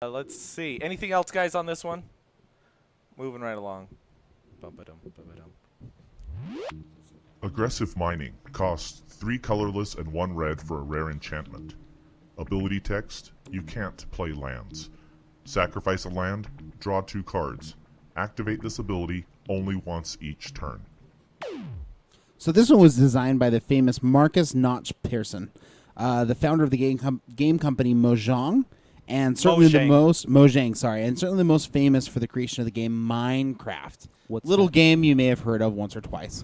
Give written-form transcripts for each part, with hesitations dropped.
Let's see. Anything else, guys, on this one? Moving right along. Bum-ba-dum, bum-ba-dum. Aggressive Mining costs 3 colorless and 1 red for a rare enchantment. Ability text, you can't play lands. Sacrifice a land, draw 2 cards. Activate this ability only once each turn. So this one was designed by the famous Marcus Notch Pearson, the founder of the game company Mojang, and certainly and certainly the most famous for the creation of the game Minecraft. Little game you may have heard of once or twice.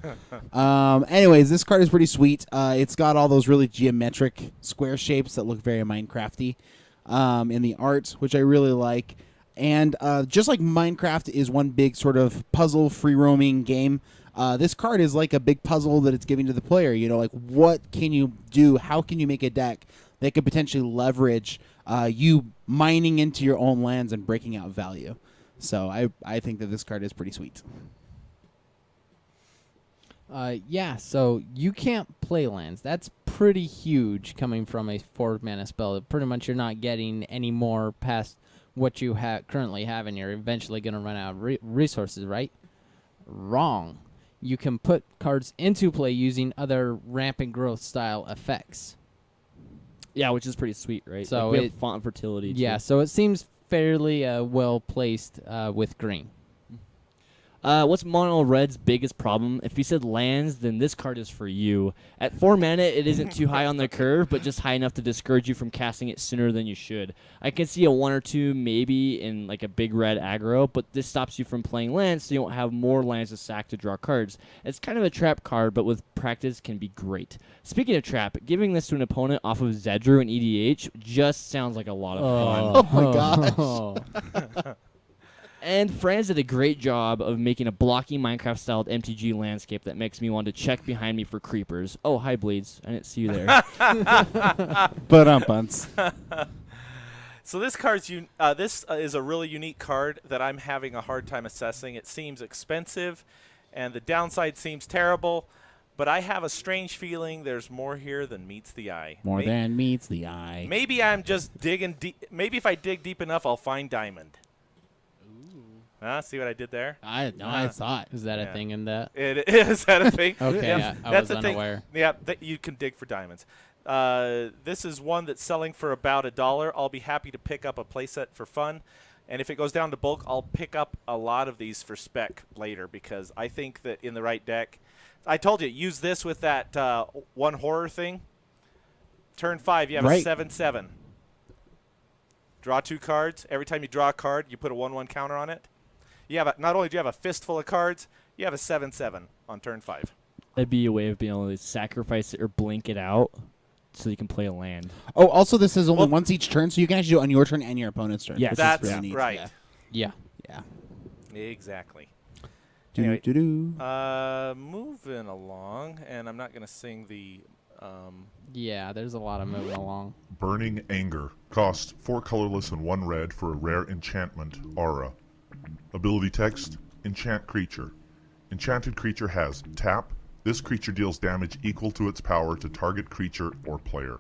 Anyways, this card is pretty sweet. It's got all those really geometric square shapes that look very Minecrafty in the art, which I really like. And just like Minecraft is one big sort of puzzle, free-roaming game, this card is like a big puzzle that it's giving to the player. You know, like what can you do? How can you make a deck that could potentially leverage you mining into your own lands and breaking out value? So I think that this card is pretty sweet. Yeah, so you can't play lands. That's pretty huge coming from a 4-mana spell. Pretty much you're not getting any more past what you currently have, and you're eventually going to run out of resources, right? Wrong. You can put cards into play using other rampant growth style effects. Yeah, which is pretty sweet, right? So like we have font fertility. Yeah, so it seems fairly well placed with green. What's Mono Red's biggest problem? If he said lands, then this card is for you. At 4 mana, it isn't too high on the curve, but just high enough to discourage you from casting it sooner than you should. I can see a 1 or 2 maybe in like a big red aggro, but this stops you from playing lands, so you won't have more lands to sack to draw cards. It's kind of a trap card, but with practice can be great. Speaking of trap, giving this to an opponent off of Zedru and EDH just sounds like a lot of fun. Oh my gosh. And Franz did a great job of making a blocky Minecraft-styled MTG landscape that makes me want to check behind me for creepers. Oh, hi, Bleeds. I didn't see you there. But So this card's this is a really unique card that I'm having a hard time assessing. It seems expensive, and the downside seems terrible. But I have a strange feeling there's more here than meets the eye. More than meets the eye. Maybe I'm just digging deep. Maybe if I dig deep enough, I'll find diamond. See what I did there? I saw it. Is that a thing in that? It is that a thing? Okay, yeah, I that's was a thing. unaware. Yeah, you can dig for diamonds. This is one that's selling for about $1. I'll be happy to pick up a playset for fun, and if it goes down to bulk, I'll pick up a lot of these for spec later because I think that in the right deck, I told you, use this with that one horror thing. Turn 5, you have a 7/7. Draw 2 cards. Every time you draw a card, you put a 1/1 counter on it. You have not only do you have a fistful of cards, you have a 7/7 on turn 5. That'd be a way of being able to sacrifice it or blink it out so you can play a land. Oh, also this is only once each turn, so you can actually do it on your turn and your opponent's turn. Yes. That's really neat. right. Yeah. Exactly. Anyway. Moving along, and I'm not going to sing the... Yeah, there's a lot of moving along. Burning Anger costs 4 colorless and 1 red for a rare enchantment, Aura. Ability text, enchant creature. Enchanted creature has tap. This creature deals damage equal to its power to target creature or player.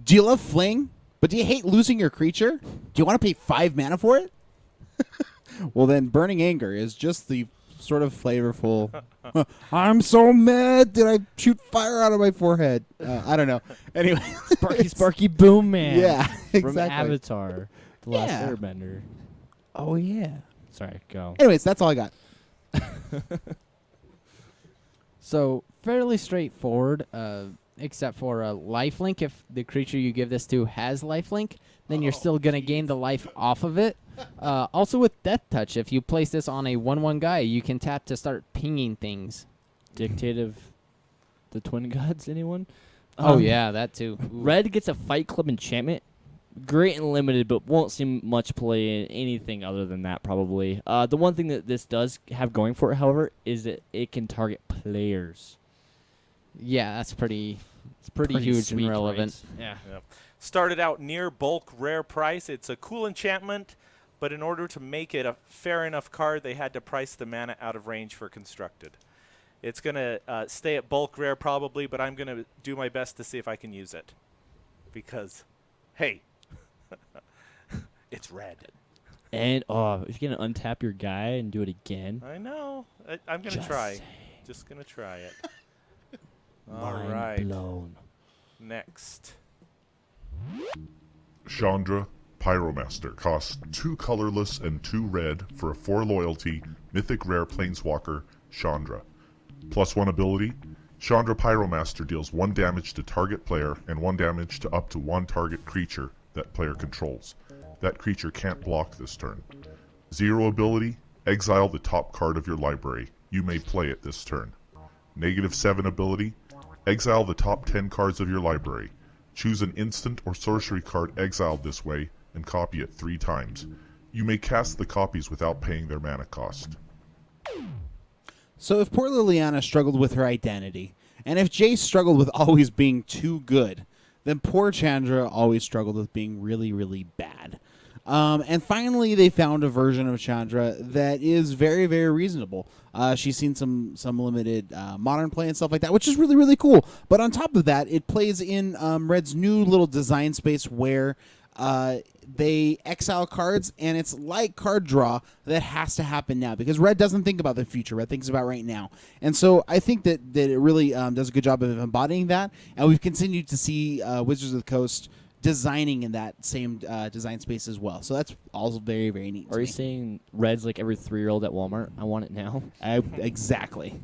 Do you love Fling, but do you hate losing your creature? Do you want to pay 5 mana for it? Well, then Burning Anger is just the sort of flavorful, I'm so mad, did I shoot fire out of my forehead? I don't know. Anyway. Sparky Boom Man. Yeah, exactly. From Avatar, The Last Airbender. Oh, yeah. Sorry, go. Anyways, that's all I got. So, fairly straightforward, except for a lifelink. If the creature you give this to has lifelink, then you're still going to gain the life off of it. Also with Death Touch, if you place this on a 1/1 guy, you can tap to start pinging things. Dictate of the Twin Gods, anyone? Oh, yeah, that too. Ooh. Red gets a Fight Club enchantment. Great and limited, but won't see much play in anything other than that, probably. The one thing that this does have going for it, however, is that it can target players. Yeah, that's pretty huge sweet, and relevant. Right? Yeah. Yep. Started out near bulk rare price. It's a cool enchantment, but in order to make it a fair enough card, they had to price the mana out of range for constructed. It's going to stay at bulk rare probably, but I'm going to do my best to see if I can use it. Because, hey, it's red. And if you're gonna untap your guy and do it again, I know. I'm gonna Just try. saying. Just gonna try it. All mind right. blown. Next. Chandra, Pyromaster. Costs 2 colorless and 2 red for a 4 loyalty, mythic rare planeswalker, Chandra. +1 ability. Chandra Pyromaster deals 1 damage to target player and 1 damage to up to 1 target creature that player controls. That creature can't block this turn. 0 ability. Exile the top card of your library. You may play it this turn. -7 ability. Exile the top 10 cards of your library. Choose an instant or sorcery card exiled this way and copy it 3 times. You may cast the copies without paying their mana cost. So if poor Liliana struggled with her identity, and if Jace struggled with always being too good, then poor Chandra always struggled with being really, really bad. And finally, they found a version of Chandra that is very, very reasonable. She's seen some limited modern play and stuff like that, which is really, really cool. But on top of that, it plays in Red's new little design space where they exile cards, and it's like card draw that has to happen now because Red doesn't think about the future. Red thinks about right now. And so I think that it really does a good job of embodying that, and we've continued to see Wizards of the Coast designing in that same design space as well. So that's also very, very neat. Are you saying Red's like every 3-year-old at Walmart? I want it now. Exactly.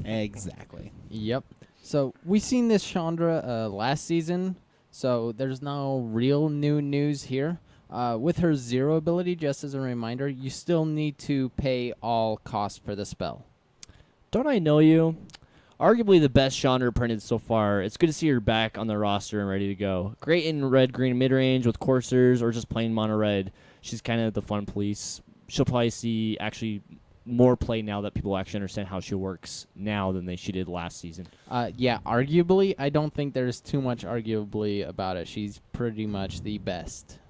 Exactly. Yep. So we seen this Chandra last season, so there's no real new news here. With her 0 ability, just as a reminder, you still need to pay all costs for the spell. Don't I know you? Arguably the best Chandra printed so far. It's good to see her back on the roster and ready to go. Great in red-green mid-range with coursers or just plain mono-red. She's kind of the fun police. She'll probably see actually more play now that people actually understand how she works now than she did last season. Yeah, arguably, I don't think there's too much arguably about it. She's pretty much the best.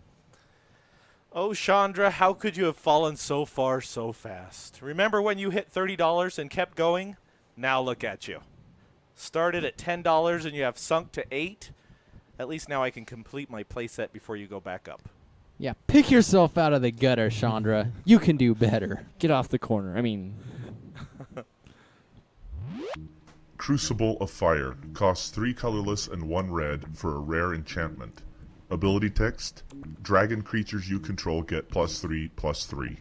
Oh, Chandra, how could you have fallen so far so fast? Remember when you hit $30 and kept going? Now look at you. Started at $10 and you have sunk to $8. At least now I can complete my playset before you go back up. Yeah, pick yourself out of the gutter, Chandra. You can do better. Get off the corner. I mean, Crucible of Fire. Costs 3 colorless and 1 red for a rare enchantment. Ability text. Dragon creatures you control get +3/+3.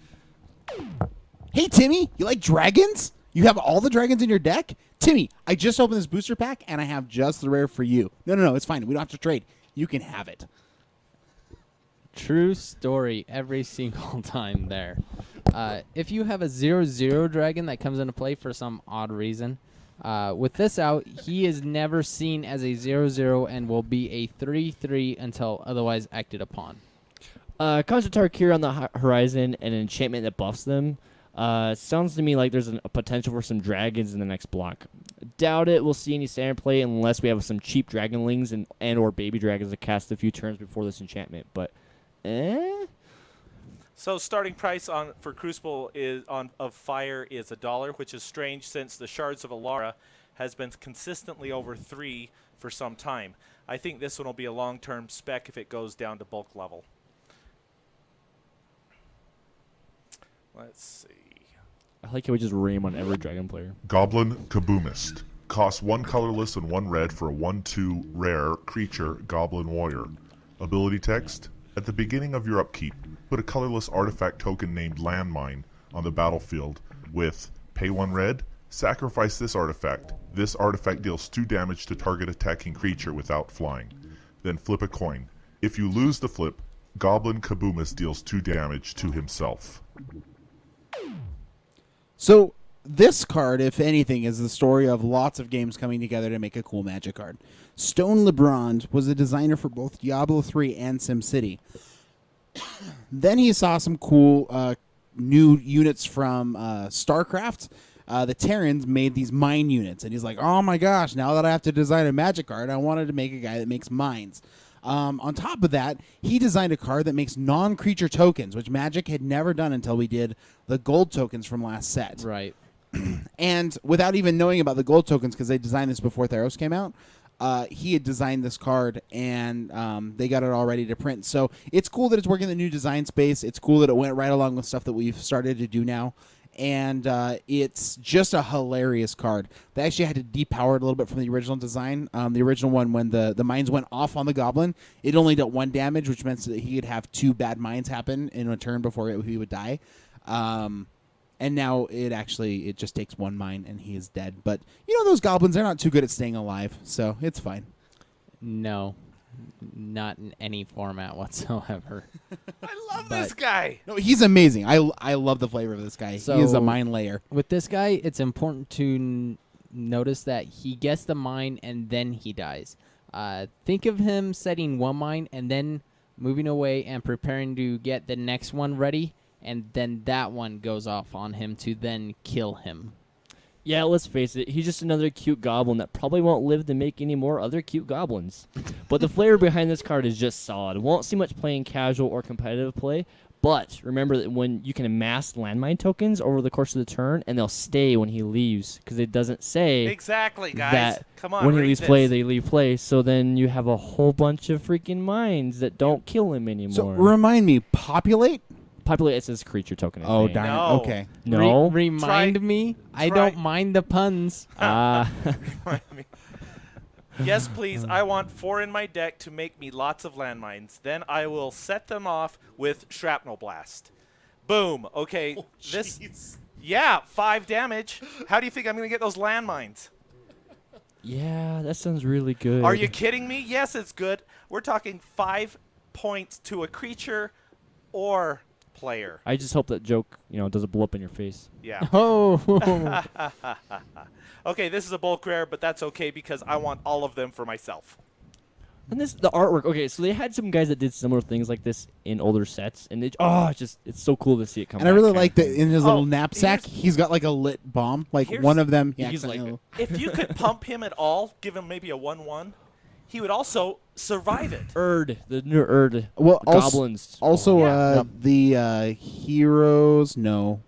Hey, Timmy, you like dragons? You have all the dragons in your deck? Timmy, I just opened this booster pack, and I have just the rare for you. No, it's fine. We don't have to trade. You can have it. True story every single time there. If you have a 0/0 dragon that comes into play for some odd reason, with this out, he is never seen as a 0/0 and will be a 3/3 until otherwise acted upon. Constant Tarkir on the horizon and an enchantment that buffs them. Sounds to me like there's a potential for some dragons in the next block. Doubt it. We'll see any standard play unless we have some cheap dragonlings and or baby dragons to cast a few turns before this enchantment. But, So starting price for Crucible of Fire is $1, which is strange since the Shards of Alara has been consistently over 3 for some time. I think this one will be a long-term spec if it goes down to bulk level. Let's see. I like how we just ream on every dragon player. Goblin Kaboomist. Costs 1 colorless and 1 red for a 1/2 rare creature, Goblin Warrior. Ability text. At the beginning of your upkeep, put a colorless artifact token named Landmine on the battlefield with pay 1 red, sacrifice this artifact. This artifact deals 2 damage to target attacking creature without flying. Then flip a coin. If you lose the flip, Goblin Kaboomist deals 2 damage to himself. So this card, if anything, is the story of lots of games coming together to make a cool Magic card. Stone LeBron was a designer for both Diablo 3 and SimCity. Then he saw some cool new units from StarCraft. The Terrans made these mine units, and he's like, oh my gosh, now that I have to design a Magic card, I wanted to make a guy that makes mines. On top of that, he designed a card that makes non-creature tokens, which Magic had never done until we did the gold tokens from last set. Right. And without even knowing about the gold tokens, because they designed this before Theros came out, he had designed this card, and they got it all ready to print. So it's cool that it's working in the new design space. It's cool that it went right along with stuff that we've started to do now. And it's just a hilarious card. They actually had to depower it a little bit from the original design. The original one, when the mines went off on the goblin, it only dealt 1 damage, which meant that he could have 2 bad mines happen in a turn before he would die. And now it just takes 1 mine and he is dead. But you know those goblins, they're not too good at staying alive, so it's fine. No, not in any format whatsoever. I love this guy. No, he's amazing. I love the flavor of this guy. So- he is a mine layer. With this guy, it's important to notice that he gets the mine and then he dies. Think of him setting 1 mine and then moving away and preparing to get the next one ready, and then that one goes off on him to then kill him. Yeah, let's face it, he's just another cute goblin that probably won't live to make any more other cute goblins. But the flavor behind this card is just solid. Won't see much play in casual or competitive play, but remember that when you can amass landmine tokens over the course of the turn, and they'll stay when he leaves, because it doesn't say Exactly, guys. that Come on, when he read leaves this. play, they leave play, so then you have a whole bunch of freaking mines that don't kill him anymore. So remind me, populate? Populate, it says creature token. I Oh, think. darn No. it. Okay. No? Remind me. I try- don't mind the puns. Yes, please. I want 4 in my deck to make me lots of landmines. Then I will set them off with shrapnel blast. Boom. Okay. Yeah, 5 damage. How do you think I'm going to get those landmines? Yeah, that sounds really good. Are you kidding me? Yes, it's good. We're talking 5 points to a creature or player. I just hope that joke, doesn't blow up in your face. Yeah. Oh. Okay, this is a bulk rare, but that's okay because I want all of them for myself. And the artwork. Okay, so they had some guys that did similar things like this in older sets, and it's so cool to see it come. And I back, really kinda like that thing. in his Oh, little knacsack, here's- he's got like a lit bomb. Like Here's- one of them. Yeah, He's like- If you could pump him at all, give him maybe a 1/1, he would also survive it. The new Erd well, goblins. Also, Yeah. the heroes. No.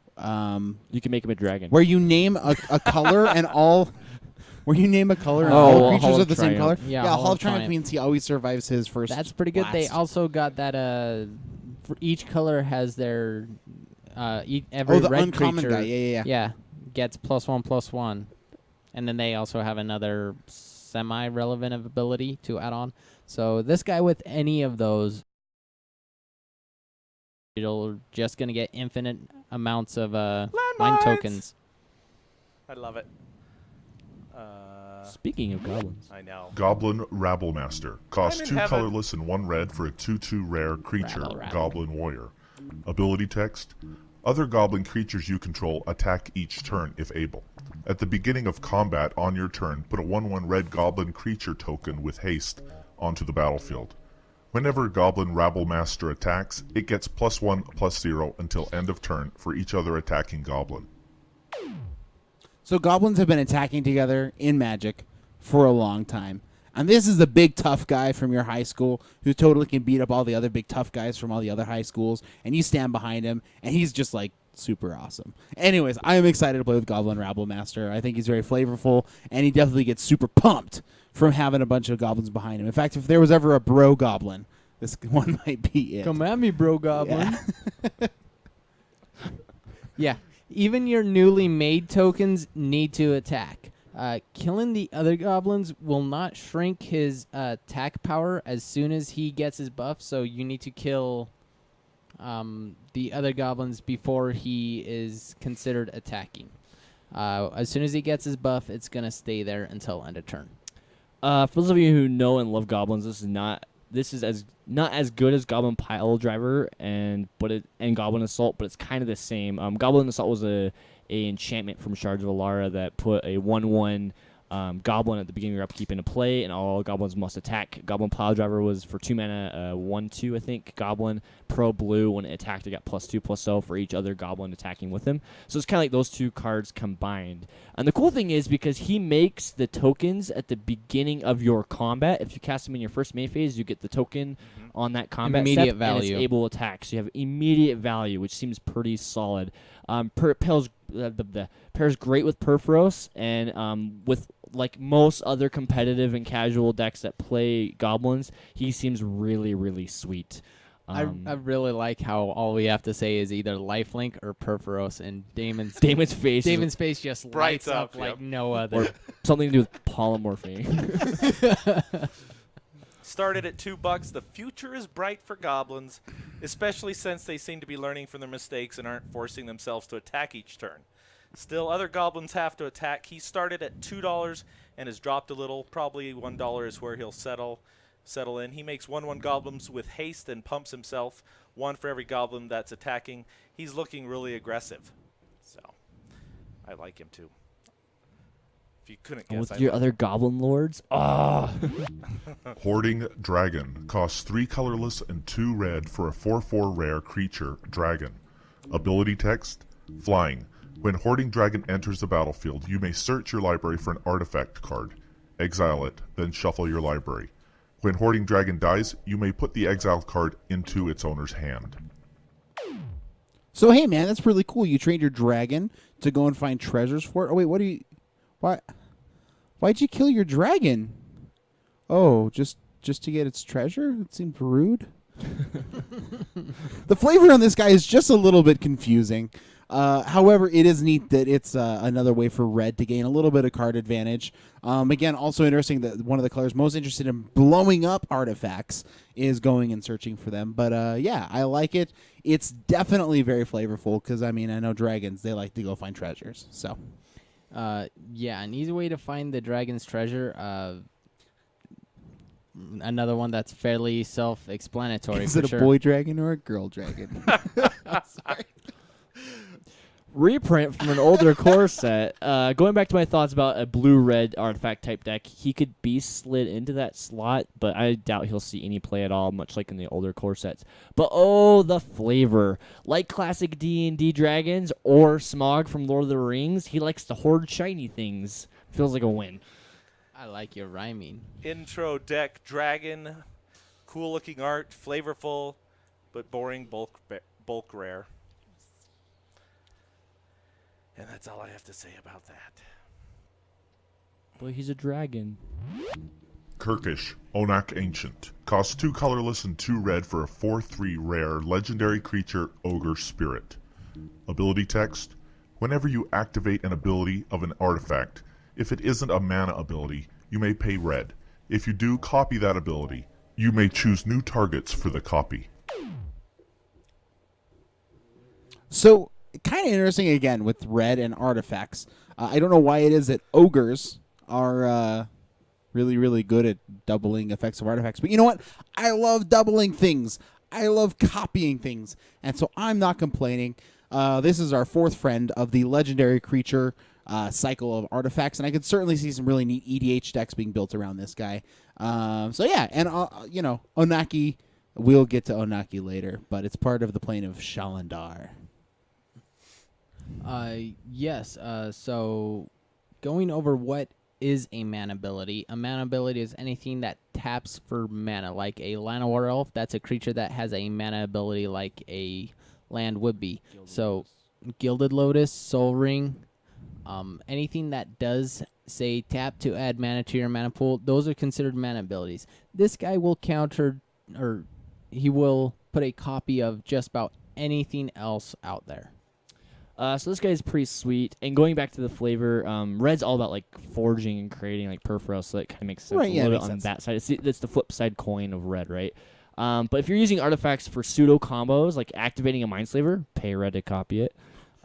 You can make him a dragon. Where you name a color and all. Where you name a color and Oh, all Hall creatures of of the same color. Triumph. Yeah, Hall Hall of of Triumph Triumph. means he always survives his first. That's pretty good. They blast. also got that. For each color has their. Every the red uncommon creature. guy. Yeah. Yeah, gets +1/+1, and then they also have another semi-relevant ability to add on. So this guy with any of those, you're just gonna get infinite amounts of mine Landmines! tokens. I love it. Speaking of goblins, I know. Goblin Rabblemaster. Costs I'm in 2 heaven. colorless and 1 red for a 2/2 rare creature, Rabble, rabble. Goblin Warrior. Ability text. Other goblin creatures you control attack each turn if able. At the beginning of combat on your turn, put a 1/1 red goblin creature token with haste onto the battlefield. Whenever Goblin Rabblemaster attacks, it gets +1/+0 until end of turn for each other attacking goblin. So goblins have been attacking together in Magic for a long time. And this is the big tough guy from your high school who totally can beat up all the other big tough guys from all the other high schools. And you stand behind him, and he's just like super awesome. Anyways, I am excited to play with Goblin Rabblemaster. I think he's very flavorful, and he definitely gets super pumped from having a bunch of goblins behind him. In fact, if there was ever a bro goblin, this one might be it. Come at me, bro, goblin. Yeah. Yeah. Even your newly made tokens need to attack. Killing the other goblins will not shrink his attack power as soon as he gets his buff, so you need to kill the other goblins before he is considered attacking. As soon as he gets his buff, it's going to stay there until end of turn. for those of you who know and love goblins, this is not as good as Goblin Pile Driver and Goblin Assault, but it's kind of the same. Goblin Assault was a enchantment from Shards of Alara that put a 1/1 goblin at the beginning of your upkeep into play, and all goblins must attack. Goblin Pile Driver was for 2 mana, 1/2, I think. Goblin Pro Blue, when it attacked, it got +2/+0 for each other goblin attacking with him. So it's kind of like those two cards combined. And the cool thing is, because he makes the tokens at the beginning of your combat, if you cast them in your first main phase, you get the token on that combat Immediate step, and value. it's able to attack. So you have immediate value, which seems pretty solid. Pairs great with Perforos, and with like most other competitive and casual decks that play goblins, he seems really, really sweet. I really like how all we have to say is either lifelink or Perforos, and Damon's face Damon's face just Brights lights up up, like yep. no or other. something to do with polymorphing. Started at $2. The future is bright for goblins, especially since they seem to be learning from their mistakes and aren't forcing themselves to attack each turn. Still, other goblins have to attack. He started at $2 and has dropped a little. Probably $1 is where he'll settle in. He makes 1/1 goblins with haste and pumps himself. 1 for every goblin that's attacking. He's looking really aggressive. So, I like him too. If you couldn't guess, With your other goblin lords? Ah. Hoarding Dragon costs 3 colorless and 2 red for a 4/4 rare creature, Dragon. Ability text, Flying. When Hoarding Dragon enters the battlefield, you may search your library for an artifact card. Exile it, then shuffle your library. When Hoarding Dragon dies, you may put the exiled card into its owner's hand. So hey man, that's really cool. You trained your dragon to go and find treasures for it. Oh wait, why'd you kill your dragon? Oh, just to get its treasure? It seemed rude. The flavor on this guy is just a little bit confusing. However, it is neat that it's another way for red to gain a little bit of card advantage. Again, also interesting that one of the colors most interested in blowing up artifacts is going and searching for them. But yeah, I like it. It's definitely very flavorful because, I mean, I know dragons, they like to go find treasures. So, Yeah, an easy way to find the dragon's treasure. Another one that's fairly self-explanatory. is for it a sure. boy dragon or a girl dragon? Sorry. Reprint from an older core set. Going back to my thoughts about a blue-red artifact type deck, he could be slid into that slot, but I doubt he'll see any play at all, much like in the older core sets. But oh, the flavor! Like classic D&D dragons or Smaug from Lord of the Rings, he likes to hoard shiny things. Feels like a win. I like your rhyming. Intro deck Dragon. Cool looking art, flavorful, but boring bulk rare. And that's all I have to say about that. Boy, he's a dragon. Kirkish, Onak Ancient. Costs 2 colorless and 2 red for a 4/3 rare legendary creature, Ogre Spirit. Ability text, whenever you activate an ability of an artifact, if it isn't a mana ability, you may pay red. If you do copy that ability, you may choose new targets for the copy. So, kind of interesting again with red and artifacts. I don't know why it is that ogres are really, really good at doubling effects of artifacts. But you know what? I love doubling things. I love copying things. And so I'm not complaining. This is our 4th friend of the legendary creature cycle of artifacts. And I could certainly see some really neat EDH decks being built around this guy. So yeah, and you know, Onaki, we'll get to Onaki later. But it's part of the plane of Shalandar. Yes. So going over what is a mana ability. A mana ability is anything that taps for mana, like a Llanowar Elf. That's a creature that has a mana ability like a land would be. Gilded Lotus, Soul Ring, anything that does say tap to add mana to your mana pool, those are considered mana abilities. This guy will counter, or he will put a copy of just about anything else out there. So this guy's pretty sweet. And going back to the flavor, red's all about like forging and creating like Perforos, so that kind of makes sense Right, a yeah, little makes bit on sense. that side. It's the flip side coin of red, right? But if you're using artifacts for pseudo combos, like activating a Mindslaver, pay red to copy it.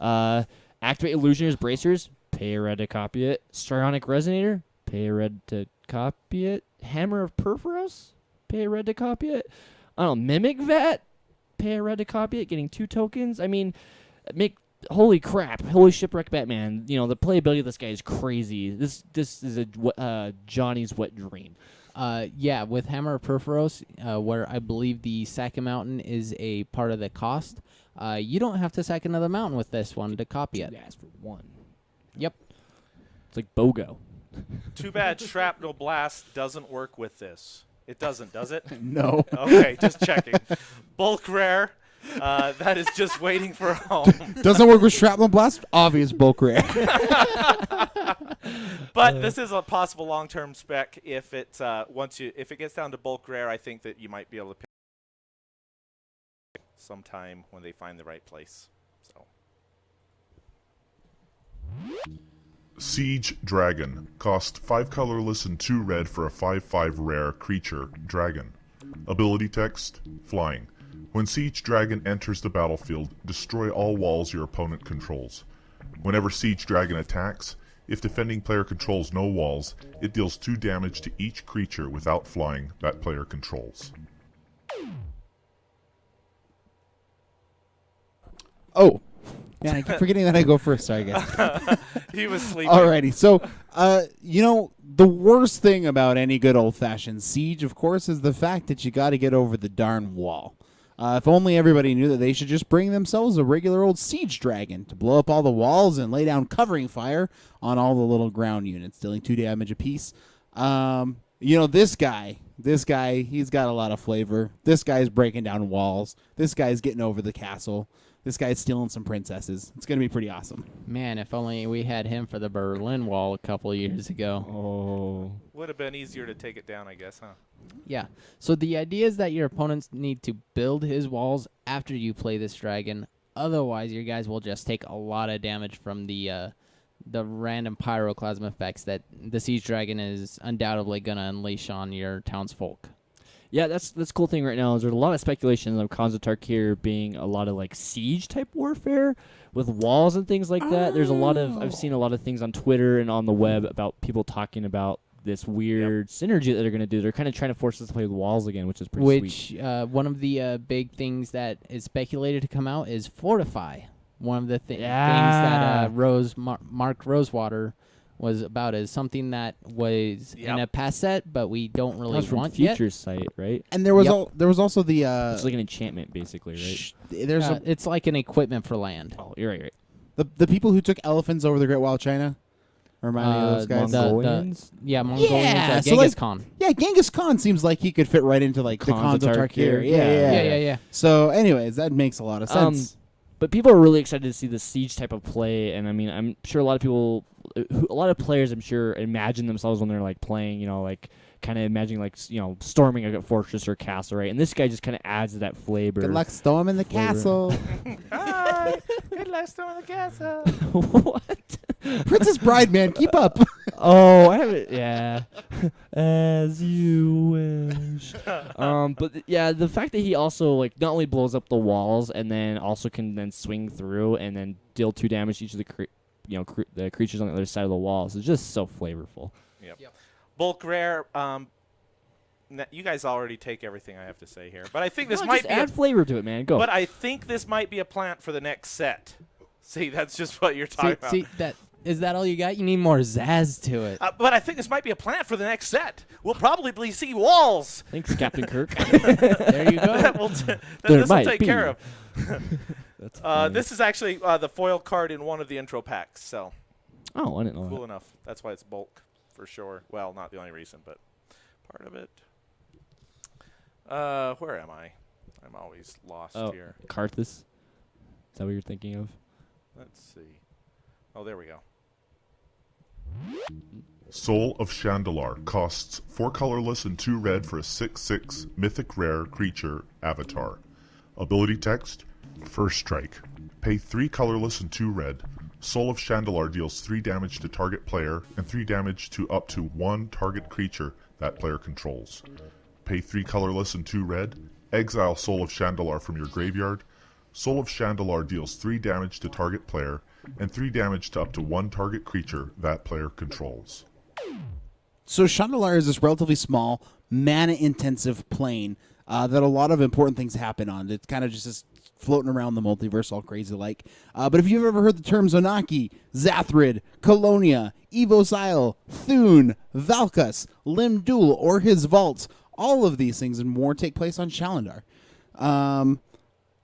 Activate Illusioner's Bracers, pay red to copy it. Strionic Resonator, pay red to copy it. Hammer of Perforos, pay red to copy it. I don't know, Mimic Vat, pay red to copy it, getting 2 tokens. I mean, holy crap, holy shipwreck Batman. You know, the playability of this guy is crazy. This is a Johnny's wet dream. Yeah, with Hammer of Perforos, where I believe the second mountain is a part of the cost, you don't have to sack another mountain with this one to copy it. Ask for 1. Yep. It's like BOGO. Too bad Shrapnel Blast doesn't work with this. It doesn't, does it? No. Okay, just checking. Bulk rare. That is just waiting for a home. Doesn't work with Shrapnel Blast. Obvious bulk rare. But this is a possible long-term spec. If it if it gets down to bulk rare, I think that you might be able to pick sometime when they find the right place. So. Siege Dragon. Cost 5 colorless and 2 red for a 5/5 rare creature, dragon. Ability text, flying. When Siege Dragon enters the battlefield, destroy all walls your opponent controls. Whenever Siege Dragon attacks, if defending player controls no walls, it deals 2 damage to each creature without flying that player controls. Oh. Man, I keep forgetting that I go first. Sorry, guys. He was sleeping. Alrighty, so the worst thing about any good old-fashioned siege, of course, is the fact that you got to get over the darn wall. If only everybody knew that they should just bring themselves a regular old siege dragon to blow up all the walls and lay down covering fire on all the little ground units, dealing 2 damage apiece. This guy, he's got a lot of flavor. This guy's breaking down walls. This guy's getting over the castle. This guy's stealing some princesses. It's going to be pretty awesome. Man, if only we had him for the Berlin Wall a couple of years ago. Oh. Would have been easier to take it down, I guess, huh? Yeah. So the idea is that your opponents need to build his walls after you play this dragon. Otherwise, your guys will just take a lot of damage from the random pyroclasm effects that the siege dragon is undoubtedly going to unleash on your townsfolk. Yeah, that's the cool thing right now is there's a lot of speculation of Khans of Tarkir being a lot of like siege type warfare with walls and things like that. There's a lot of I've seen a lot of things on Twitter and on the web about people talking about this weird synergy that they're going to do. They're kind of trying to force us to play with walls again, which is pretty sweet. One of the big things that is speculated to come out is Fortify. One of the things that Mark Rosewater was about is something that was in a past set, but we don't really That's from want yet. Future Sight, right? And there was there was also the It's like an enchantment, basically, right? It's like an equipment for land. Oh, you're right. the people who took elephants over the Great Wall of China. Remind me of those guys. Mongolians? Mongolians. Yeah, so Genghis Khan. Yeah, Genghis Khan seems like he could fit right into like the Khans of Tarkir. Yeah. So, anyways, that makes a lot of sense. But people are really excited to see the siege type of play, and I mean, I'm sure a lot of players, I'm sure, imagine themselves when they're like playing, like kind of imagining like storming a fortress or castle, right? And this guy just kind of adds to that flavor. Good luck storming the castle. Hi. Good luck storming the castle. What? Princess Bride, man, keep up. Oh, I haven't. Yeah, as you wish. But the fact that he also like not only blows up the walls and then also can then swing through and then deal 2 damage to each of the the creatures on the other side of the walls is just so flavorful. Yep. Bulk rare. You guys already take everything I have to say here, but I think this might just be add flavor to it, man. Go. But I think this might be a plant for the next set. See, that's just what you're talking about. See, is that all you got? You need more zazz to it. But I think this might be a plant for the next set. We'll probably see walls. Thanks, Captain Kirk. There you go. This will take care of. That's this is actually the foil card in one of the intro packs. So. Oh, I didn't know Cool that. enough. That's why it's bulk, for sure. Well, not the only reason, but part of it. Where am I? I'm always lost here. Karthus. Is that what you're thinking of? Let's see. Oh, there we go. Soul of Chandalar costs 4 colorless and 2 red for a 6/6 mythic rare creature avatar. Ability text, First Strike. Pay 3 colorless and 2 red. Soul of Chandalar deals 3 damage to target player and 3 damage to up to 1 target creature that player controls. Pay 3 colorless and 2 red. Exile Soul of Chandalar from your graveyard. Soul of Chandalar deals 3 damage to target player and 3 damage to up to 1 target creature that player controls. So Chandalar is this relatively small, mana-intensive plane that a lot of important things happen on. It's kind of just floating around the multiverse all crazy like. But if you've ever heard the terms Onaki, Zathrid, Colonia, Evozile, Thune, Valkas, Limdul, or his vaults, all of these things and more take place on Shalandar.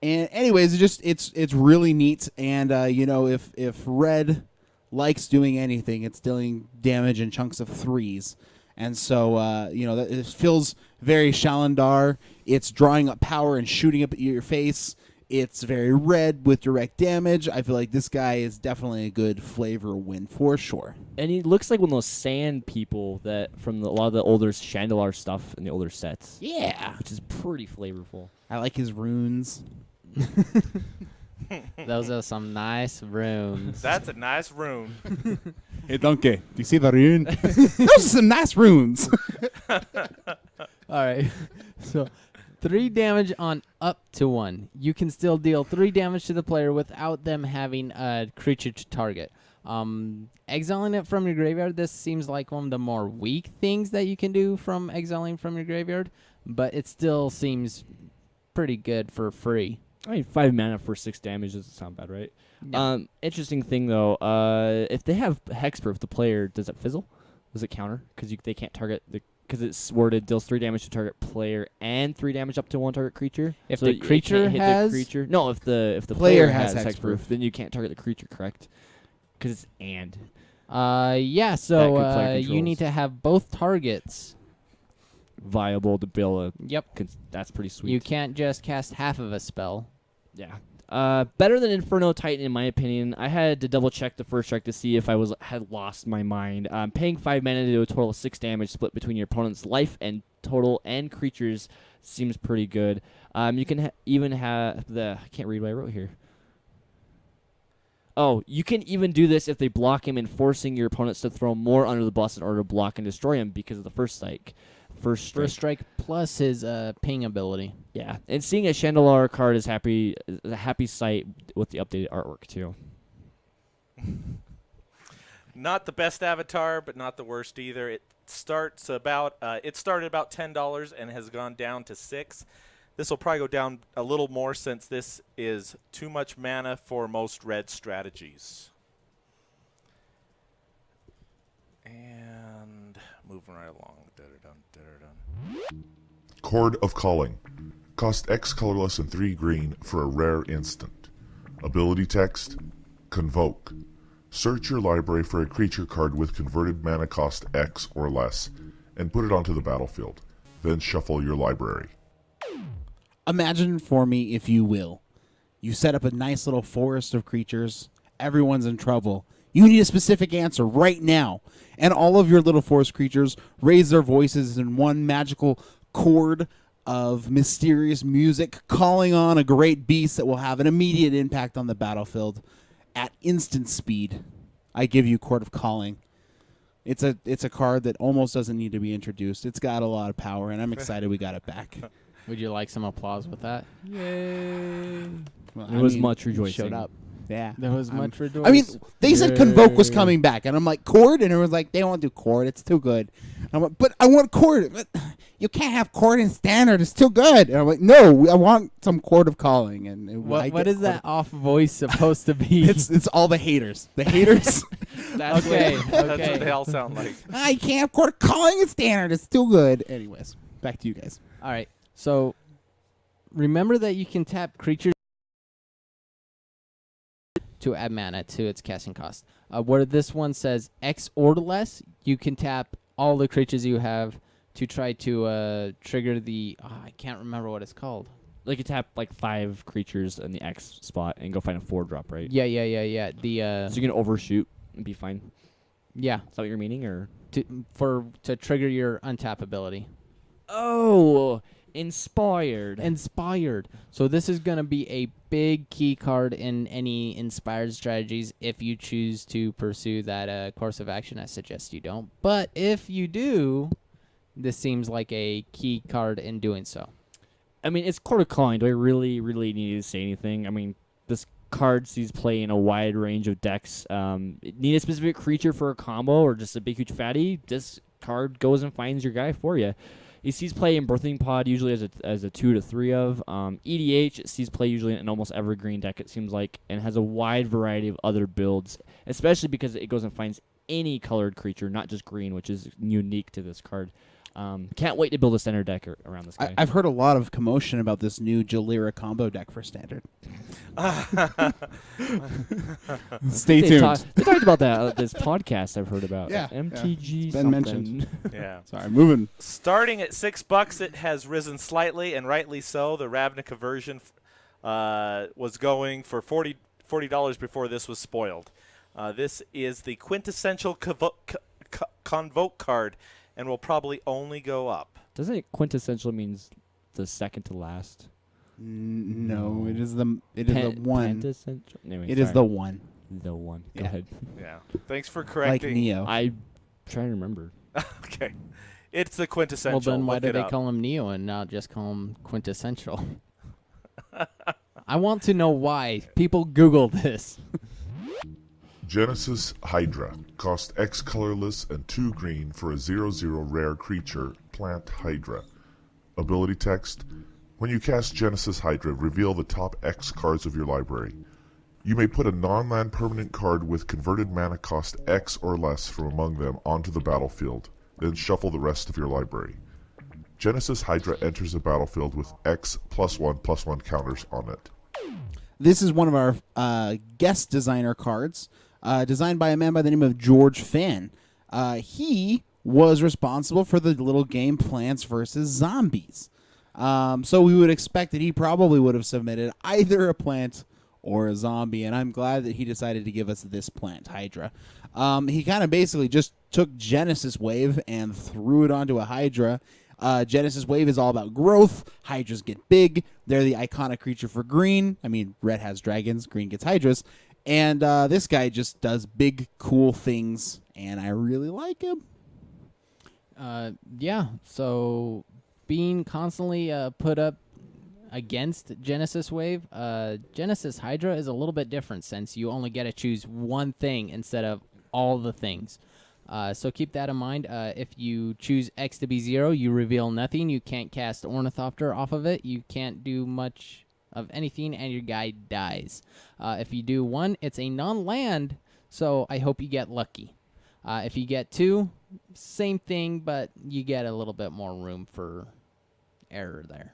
And anyways, it's really neat. And if red likes doing anything, it's dealing damage in chunks of 3s. And so it feels very Shalandar. It's drawing up power and shooting up at your face. It's very red with direct damage. I feel like this guy is definitely a good flavor win for sure. And he looks like one of those sand people that from a lot of the older Chandelar stuff in the older sets. Yeah. Which is pretty flavorful. I like his runes. Those are some nice runes. That's a nice rune. Hey, Donkey, do you see the rune? Those are some nice runes. All right. So 3 damage on up to 1. You can still deal 3 damage to the player without them having a creature to target. Exiling it from your graveyard, this seems like one of the more weak things that you can do from exiling from your graveyard, but it still seems pretty good for free. I mean, 5 mana for 6 damage doesn't sound bad, right? Yeah. Interesting thing, though. If they have Hexproof, the player, does it fizzle? Does it counter? Because they can't target the... Because it's worded, deals 3 damage to target player and 3 damage up to 1 target creature. If so the it can't creature hit has... the creature. No, if the Player player has has hexproof. Hexproof, then you can't target the creature, correct? Because it's and. Yeah, That so could play you controls. need to have both targets. Viable to build a... Yep. That's pretty sweet. You can't just cast half of a spell. Yeah. Better than Inferno Titan, in my opinion. I had to double check the first strike to see if I had lost my mind. Paying 5 mana to do a total of 6 damage split between your opponent's life and total and creatures seems pretty good. You can even have the... I can't read what I wrote here. Oh, you can even do this if they block him and forcing your opponents to throw more under the bus in order to block and destroy him because of the first strike. First strike plus his ping ability. Yeah, and seeing a Chandelar card is a happy sight with the updated artwork too. Not the best avatar, but not the worst either. It started about $10 and has gone down to $6. This will probably go down a little more since this is too much mana for most red strategies. And moving right along. Chord of Calling. Cost X colorless and 3 green for a rare instant. Ability text, Convoke. Search your library for a creature card with converted mana cost X or less, and put it onto the battlefield. Then shuffle your library. Imagine for me, if you will, you set up a nice little forest of creatures. Everyone's in trouble. You need a specific answer right now. And all of your little forest creatures raise their voices in one magical chord of mysterious music, calling on a great beast that will have an immediate impact on the battlefield at instant speed. I give you Chord of Calling. It's a card that almost doesn't need to be introduced. It's got a lot of power, and I'm excited we got it back. Would you like some applause with that? Yay! Well, There was much rejoicing. Showed up. Yeah. There was much rejoicing. I mean, they said Convoke was coming back, and I'm like, Chord? And everyone's like, they won't do Chord. It's too good. I'm like, but I want Chord. But you can't have Chord in Standard. It's too good. And I'm like, no, I want some Chord of Calling. And what is that off voice supposed to be? It's all the haters. The haters. That's okay. That's what Okay. they all sound like. I can't have Chord of Calling in Standard. It's too good. Anyways, back to you guys. All right. So remember that you can tap creatures to add mana to its casting cost. Where this one says X or less, you can tap all the creatures you have to try to trigger the... I can't remember what it's called. Like you tap like 5 creatures in the X spot and go find a 4-drop, right? Yeah. The So you can overshoot and be fine. yeah, Is that what you're meaning, or? to trigger your untap ability. Oh, inspired. Inspired. So this is going to be a big key card in any inspired strategies if you choose to pursue that course of action. I suggest you don't. But if you do, this seems like a key card in doing so. I mean, it's Chord of Calling. Do I really need to say anything? I mean, this card sees play in a wide range of decks. Need a specific creature for a combo or just a big, huge fatty? This card goes and finds your guy for you. It sees play in Birthing Pod usually as a 2 to 3 of. EDH, it sees play usually in almost every green deck, it seems like, and has a wide variety of other builds, especially because it goes and finds any colored creature, not just green, which is unique to this card. Can't wait to build a center deck around this guy. I've heard a lot of commotion about this new Jalira combo deck for Standard. Stay They tuned. they talked about that this podcast I've heard about. Yeah, MTG It's been something. mentioned. Yeah. Sorry, moving. Starting at $6, it has risen slightly, and rightly so. The Ravnica version was going for $40 before this was spoiled. This is the quintessential Convoke card, and will probably only go up. Doesn't it quintessential means the second to last? No, it is the one. Pentessential? Anyway, It is sorry. the one. The one. Go Yeah. ahead. Yeah. Thanks for Like correcting. Neo. I'm trying to remember. Okay. It's the quintessential. Well, then why Look do it they up. call him Neo and not just call him Quintessential? I want to know why. People Google this. Genesis Hydra. Cost X colorless and 2 green for a 0/0 rare creature, Plant Hydra. Ability text. When you cast Genesis Hydra, reveal the top X cards of your library. You may put a non-land permanent card with converted mana cost X or less from among them onto the battlefield, then shuffle the rest of your library. Genesis Hydra enters the battlefield with X +1/+1 counters on it. This is one of our guest designer cards, designed by a man by the name of George Fan. He was responsible for the little game Plants vs. Zombies. So we would expect that he probably would have submitted either a plant or a zombie, and I'm glad that he decided to give us this Plant Hydra. He kind of basically just took Genesis Wave and threw it onto a Hydra. Genesis Wave is all about growth. Hydras get big. They're the iconic creature for green. I mean, red has dragons, green gets Hydras. And this guy just does big, cool things, and I really like him. Yeah, so being constantly put up against Genesis Wave, Genesis Hydra is a little bit different since you only get to choose one thing instead of all the things. So keep that in mind. If you choose X to be 0, you reveal nothing. You can't cast Ornithopter off of it. You can't do much of anything, and your guy dies. If you do 1, it's a non-land, so I hope you get lucky. If you get 2, same thing, but you get a little bit more room for error there.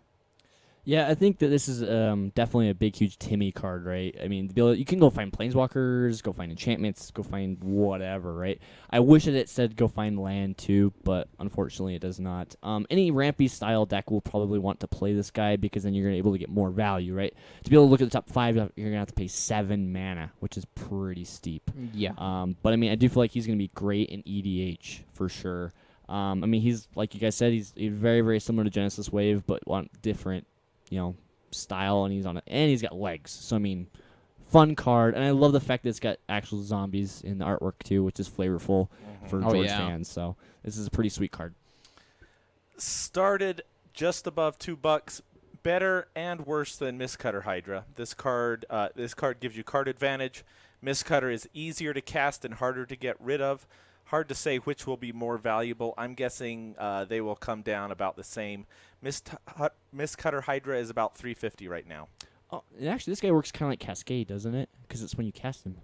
Yeah, I think that this is definitely a big, huge Timmy card, right? I mean, you can go find Planeswalkers, go find enchantments, go find whatever, right? I wish that it said go find land too, but unfortunately it does not. Any Rampy style deck will probably want to play this guy because then you're going to be able to get more value, right? To be able to look at the top 5, you're going to have to pay 7 mana, which is pretty steep. Yeah. But I mean, I do feel like he's going to be great in EDH for sure. I mean, he's, like you guys said, he's very, very similar to Genesis Wave, but want different, style, and he's got legs. So I mean, fun card, and I love the fact that it's got actual zombies in the artwork too, which is flavorful for George fans. So this is a pretty sweet card. Started just above $2, better and worse than Mistcutter Hydra. This card gives you card advantage. Mistcutter is easier to cast and harder to get rid of. Hard to say which will be more valuable. I'm guessing they will come down about the same. Mistcutter Hydra is about $350 right now. Oh, and actually, this guy works kind of like Cascade, doesn't it? Because it's when you cast him.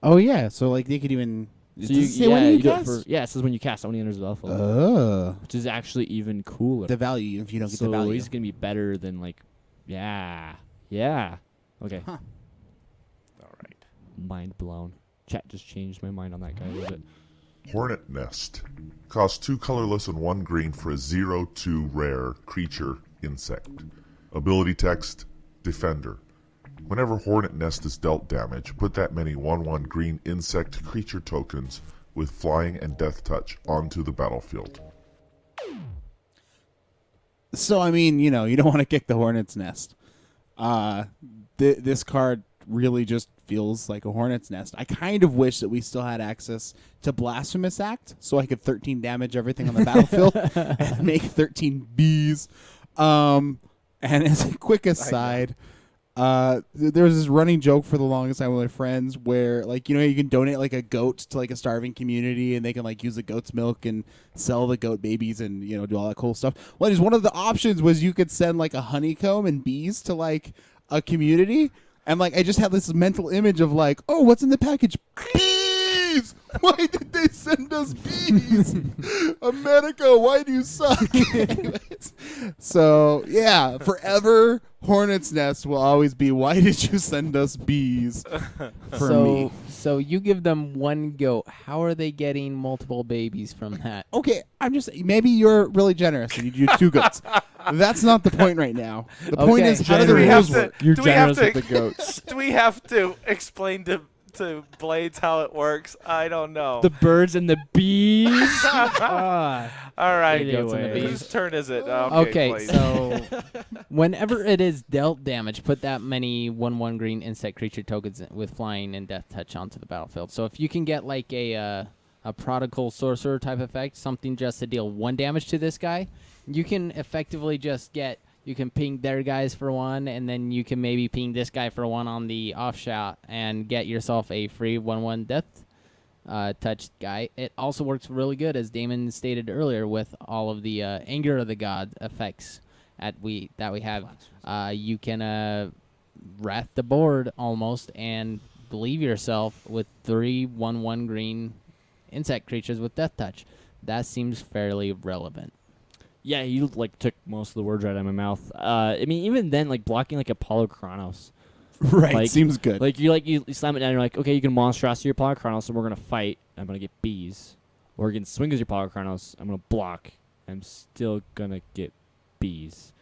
Oh, yeah. So, like, they could even... So does it say when you do it cast? it says when you cast, not when he enters the battlefield. Oh. Which is actually even cooler. The value, if you don't get so the value. he's going to be better than, like, yeah. Okay. Huh. All right. Mind blown. Chat just changed my mind on that guy a little bit. Hornet Nest. Cost 2 colorless and 1 green for a 0/2 rare creature insect. Ability text, Defender. Whenever Hornet Nest is dealt damage, put that many 1/1 green insect creature tokens with flying and death touch onto the battlefield. So, I mean, you don't want to kick the Hornet's Nest. This card really just feels like a Hornet's Nest. I kind of wish that we still had access to Blasphemous Act so I could 13 damage everything on the battlefield and make 13 bees. And as a quick aside, there was this running joke for the longest time with my friends where, like, you can donate like a goat to like a starving community and they can like use the goat's milk and sell the goat babies and do all that cool stuff. Well, just one of the options was you could send like a honeycomb and bees to like a community. And, like, I just had this mental image of, like, oh, what's in the package? Bees! bees. Why did they send us bees? America, why do you suck? Anyways, so yeah, forever Hornet's Nest will always be, why did you send us bees? For me. So you give them one goat. How are they getting multiple babies from that? Okay, I'm just maybe you're really generous and you do 2 goats. That's not the point right now. The point Okay, is, how do the Do we have rules to- work? You're do we have generous to- with the goats. Do we have to explain to Blades how it works? I don't know. The birds and the bees. Ah. All right. Goats and the Anyway. Whose turn is it? Okay, Blades. so whenever it is dealt damage, put that many 1/1 green insect creature tokens with flying and death touch onto the battlefield. So if you can get like a prodigal sorcerer type effect, something just to deal 1 damage to this guy, you can effectively just you can ping their guys for 1, and then you can maybe ping this guy for 1 on the off shot and get yourself a free 1/1 death touch guy. It also works really good, as Damon stated earlier, with all of the Anger of the God effects that we have. You can wrath the board almost and believe yourself with 3 1/1 green insect creatures with death touch. That seems fairly relevant. Yeah, you like took most of the words right out of my mouth. I mean, even then, like blocking like Apollo Chronos, Right, Like- seems good. like you slam it down. You're like, okay, you can monstrosity your Apollo Chronos, and we're gonna fight. I'm gonna get bees, or you can swing as your Apollo Chronos. I'm gonna block. I'm still gonna get bees.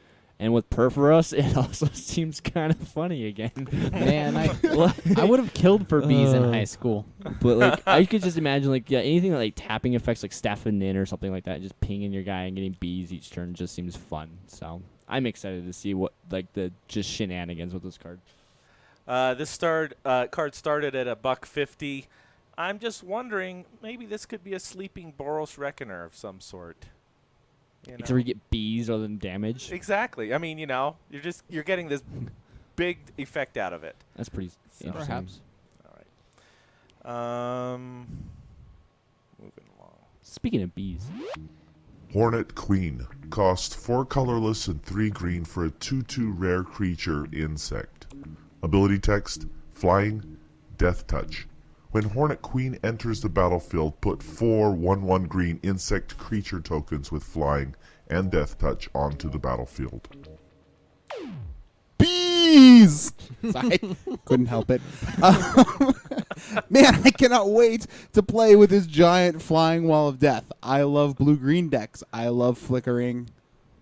And with Perforos, it also seems kind of funny again. Man, I would have killed for bees in high school. But like, I could just imagine like, yeah, anything like tapping effects, like Staff and Nin or something like that, just pinging your guy and getting bees each turn just seems fun. So I'm excited to see what like the just shenanigans with this card. This card started at $1.50. I'm just wondering, maybe this could be a sleeping Boros Reckoner of some sort. You know? Except we get bees rather than damage. Exactly. I mean, you're getting this big effect out of it. That's pretty interesting. Perhaps. All right. Moving along. Speaking of bees, Hornet Queen. Cost 4 colorless and 3 green for a 2/2 rare creature insect. Ability text, flying, death touch. When Hornet Queen enters the battlefield, put 4 1/1 green insect creature tokens with flying and death touch onto the battlefield. Bees! Sorry, couldn't help it. Man, I cannot wait to play with this giant flying wall of death. I love blue-green decks. I love flickering.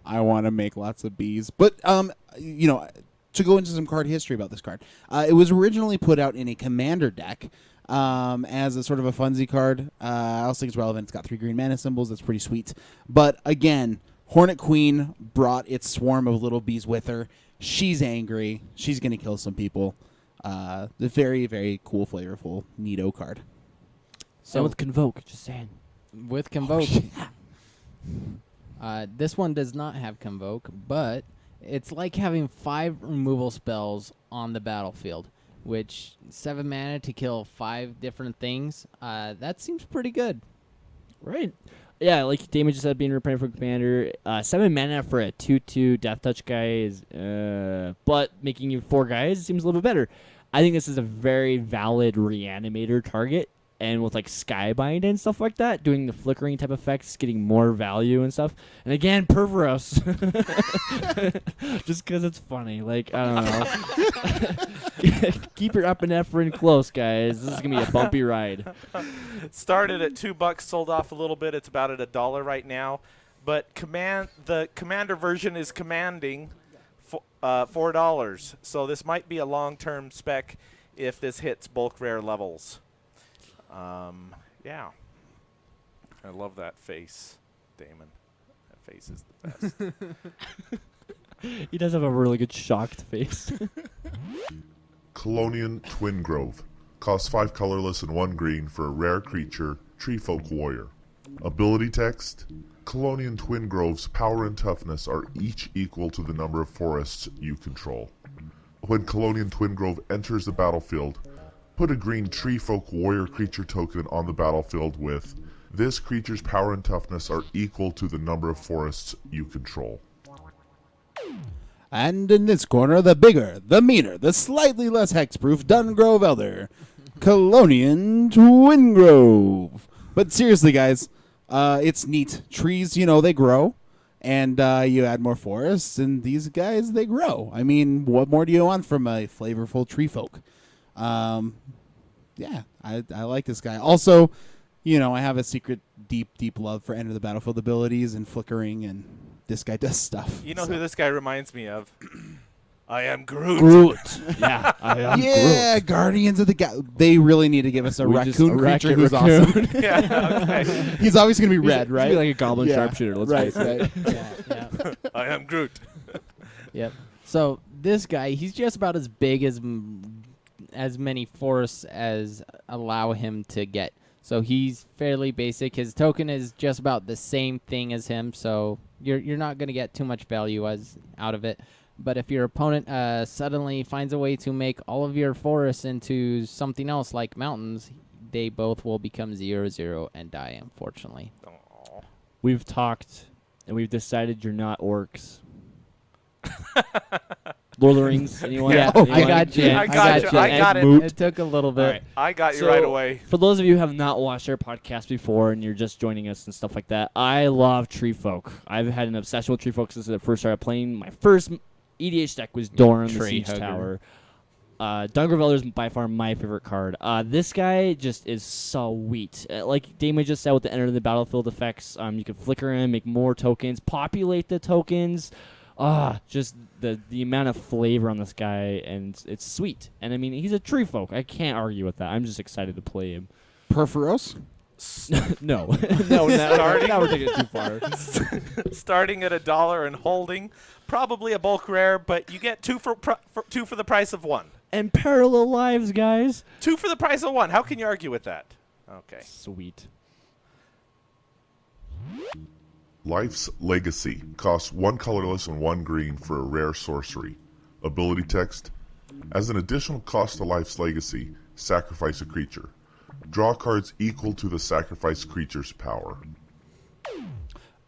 I want to make lots of bees. But, to go into some card history about this card, it was originally put out in a commander deck as a sort of a funsy card. I also think it's relevant. It's got 3 green mana symbols. That's pretty sweet. But, again, Hornet Queen brought its swarm of little bees with her. She's angry. She's going to kill some people. The very, very cool, flavorful, neato card. so with Convoke, just saying. With Convoke, this one does not have Convoke, but it's like having 5 removal spells on the battlefield, which 7 mana to kill 5 different things. That seems pretty good. Right. Yeah, like Damon just said, being reprinted for Commander. 7 mana for a 2/2 Death Touch guy is, but making you 4 guys seems a little bit better. I think this is a very valid Reanimator target, and with like Skybind and stuff like that, doing the flickering type effects, getting more value and stuff. And again, Perforos, just because it's funny. Like, I don't know. Keep your epinephrine close, guys. This is gonna be a bumpy ride. Started at $2, sold off a little bit. It's about at $1 right now. But the commander version is commanding $4. So this might be a long-term spec if this hits bulk rare levels. Yeah. I love that face, Damon. That face is the best. He does have a really good shocked face. Colonian Twin Grove. Costs 5 colorless and 1 green for a rare creature, Treefolk Warrior. Ability text, Colonian Twin Grove's power and toughness are each equal to the number of forests you control. When Colonian Twin Grove enters the battlefield, put a green Treefolk Warrior creature token on the battlefield with this creature's power and toughness are equal to the number of forests you control. And in this corner, the bigger, the meaner, the slightly less hexproof Dungrove Elder. Colonian Twingrove. But seriously, guys, it's neat. Trees, they grow, and you add more forests, and these guys, they grow. I mean, what more do you want from a flavorful tree folk? Yeah, I like this guy. Also, I have a secret, deep love for Enter the Battlefield abilities and flickering, and this guy does stuff. You know who this guy reminds me of? I am Groot. Yeah, I am Yeah, Guardians of the They really need to give us a raccoon creature who's awesome. Yeah, okay. He's always going to be red, right? Like a goblin Yeah. sharpshooter. Let's Right, face it. right. Yeah. I am Groot. Yep. So this guy, he's just about as big as many forests as allow him to get. So he's fairly basic. His token is just about the same thing as him. So you're not going to get too much value out of it. But if your opponent suddenly finds a way to make all of your forests into something else like mountains, they both will become 0/0 and die, unfortunately. Aw. We've talked, and we've decided you're not orcs. Lord of the Rings, anyone? Yeah, Anyone? I got you. Yeah. I got you. I got it. It took a little bit. All right. I got you So, right away. For those of you who have not watched our podcast before and you're just joining us and stuff like that, I love tree folk. I've had an obsession with tree folk since I first started playing. My first EDH deck was Doran, the Tree Siege hugger. Tower. Dungervelder is by far my favorite card. This guy just is sweet. Like Damon just said with the Enter the Battlefield effects, you can flicker him, make more tokens, populate the tokens. Just the amount of flavor on this guy, and it's sweet. And I mean, he's a tree folk. I can't argue with that. I'm just excited to play him. Perforos? No, no, now we're taking it too far. Starting at $1 and holding, probably a bulk rare, but you get two for the price of one. And parallel lives, guys. 2 for the price of 1. How can you argue with that? Okay. Sweet. Life's Legacy costs 1 colorless and 1 green for a rare sorcery. Ability text: as an additional cost to Life's Legacy, sacrifice a creature. Draw cards equal to the sacrificed creature's power.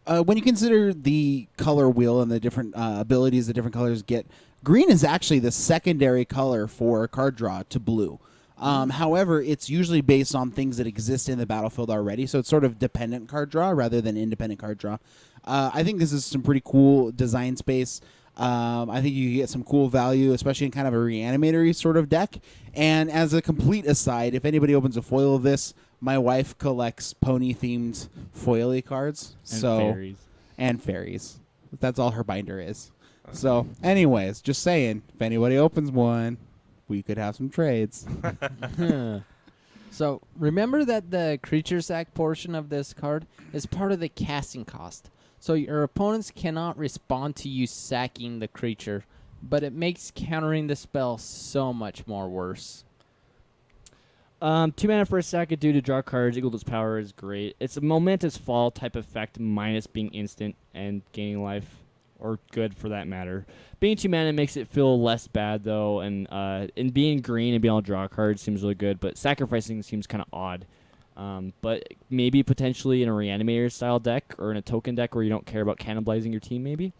When you consider the color wheel and the different abilities the different colors get, green is actually the secondary color for card draw to blue. However, it's usually based on things that exist in the battlefield already, so it's sort of dependent card draw rather than independent card draw. I think this is some pretty cool design space. I think you get some cool value, especially in kind of a reanimator-y sort of deck. And as a complete aside, if anybody opens a foil of this, my wife collects pony-themed foil-y cards. And fairies. And fairies. That's all her binder is. So, anyways, just saying, if anybody opens one, we could have some trades. So remember that the creature sack portion of this card is part of the casting cost. So your opponents cannot respond to you sacking the creature, but it makes countering the spell so much more worse. 2 mana for a sack of due to draw cards equal to its power is great. It's a momentous fall type effect minus being instant and gaining life, or good for that matter. Being 2 mana makes it feel less bad though, and being green and being able to draw cards seems really good, but sacrificing seems kind of odd. But maybe potentially in a reanimator style deck or in a token deck where you don't care about cannibalizing your team maybe.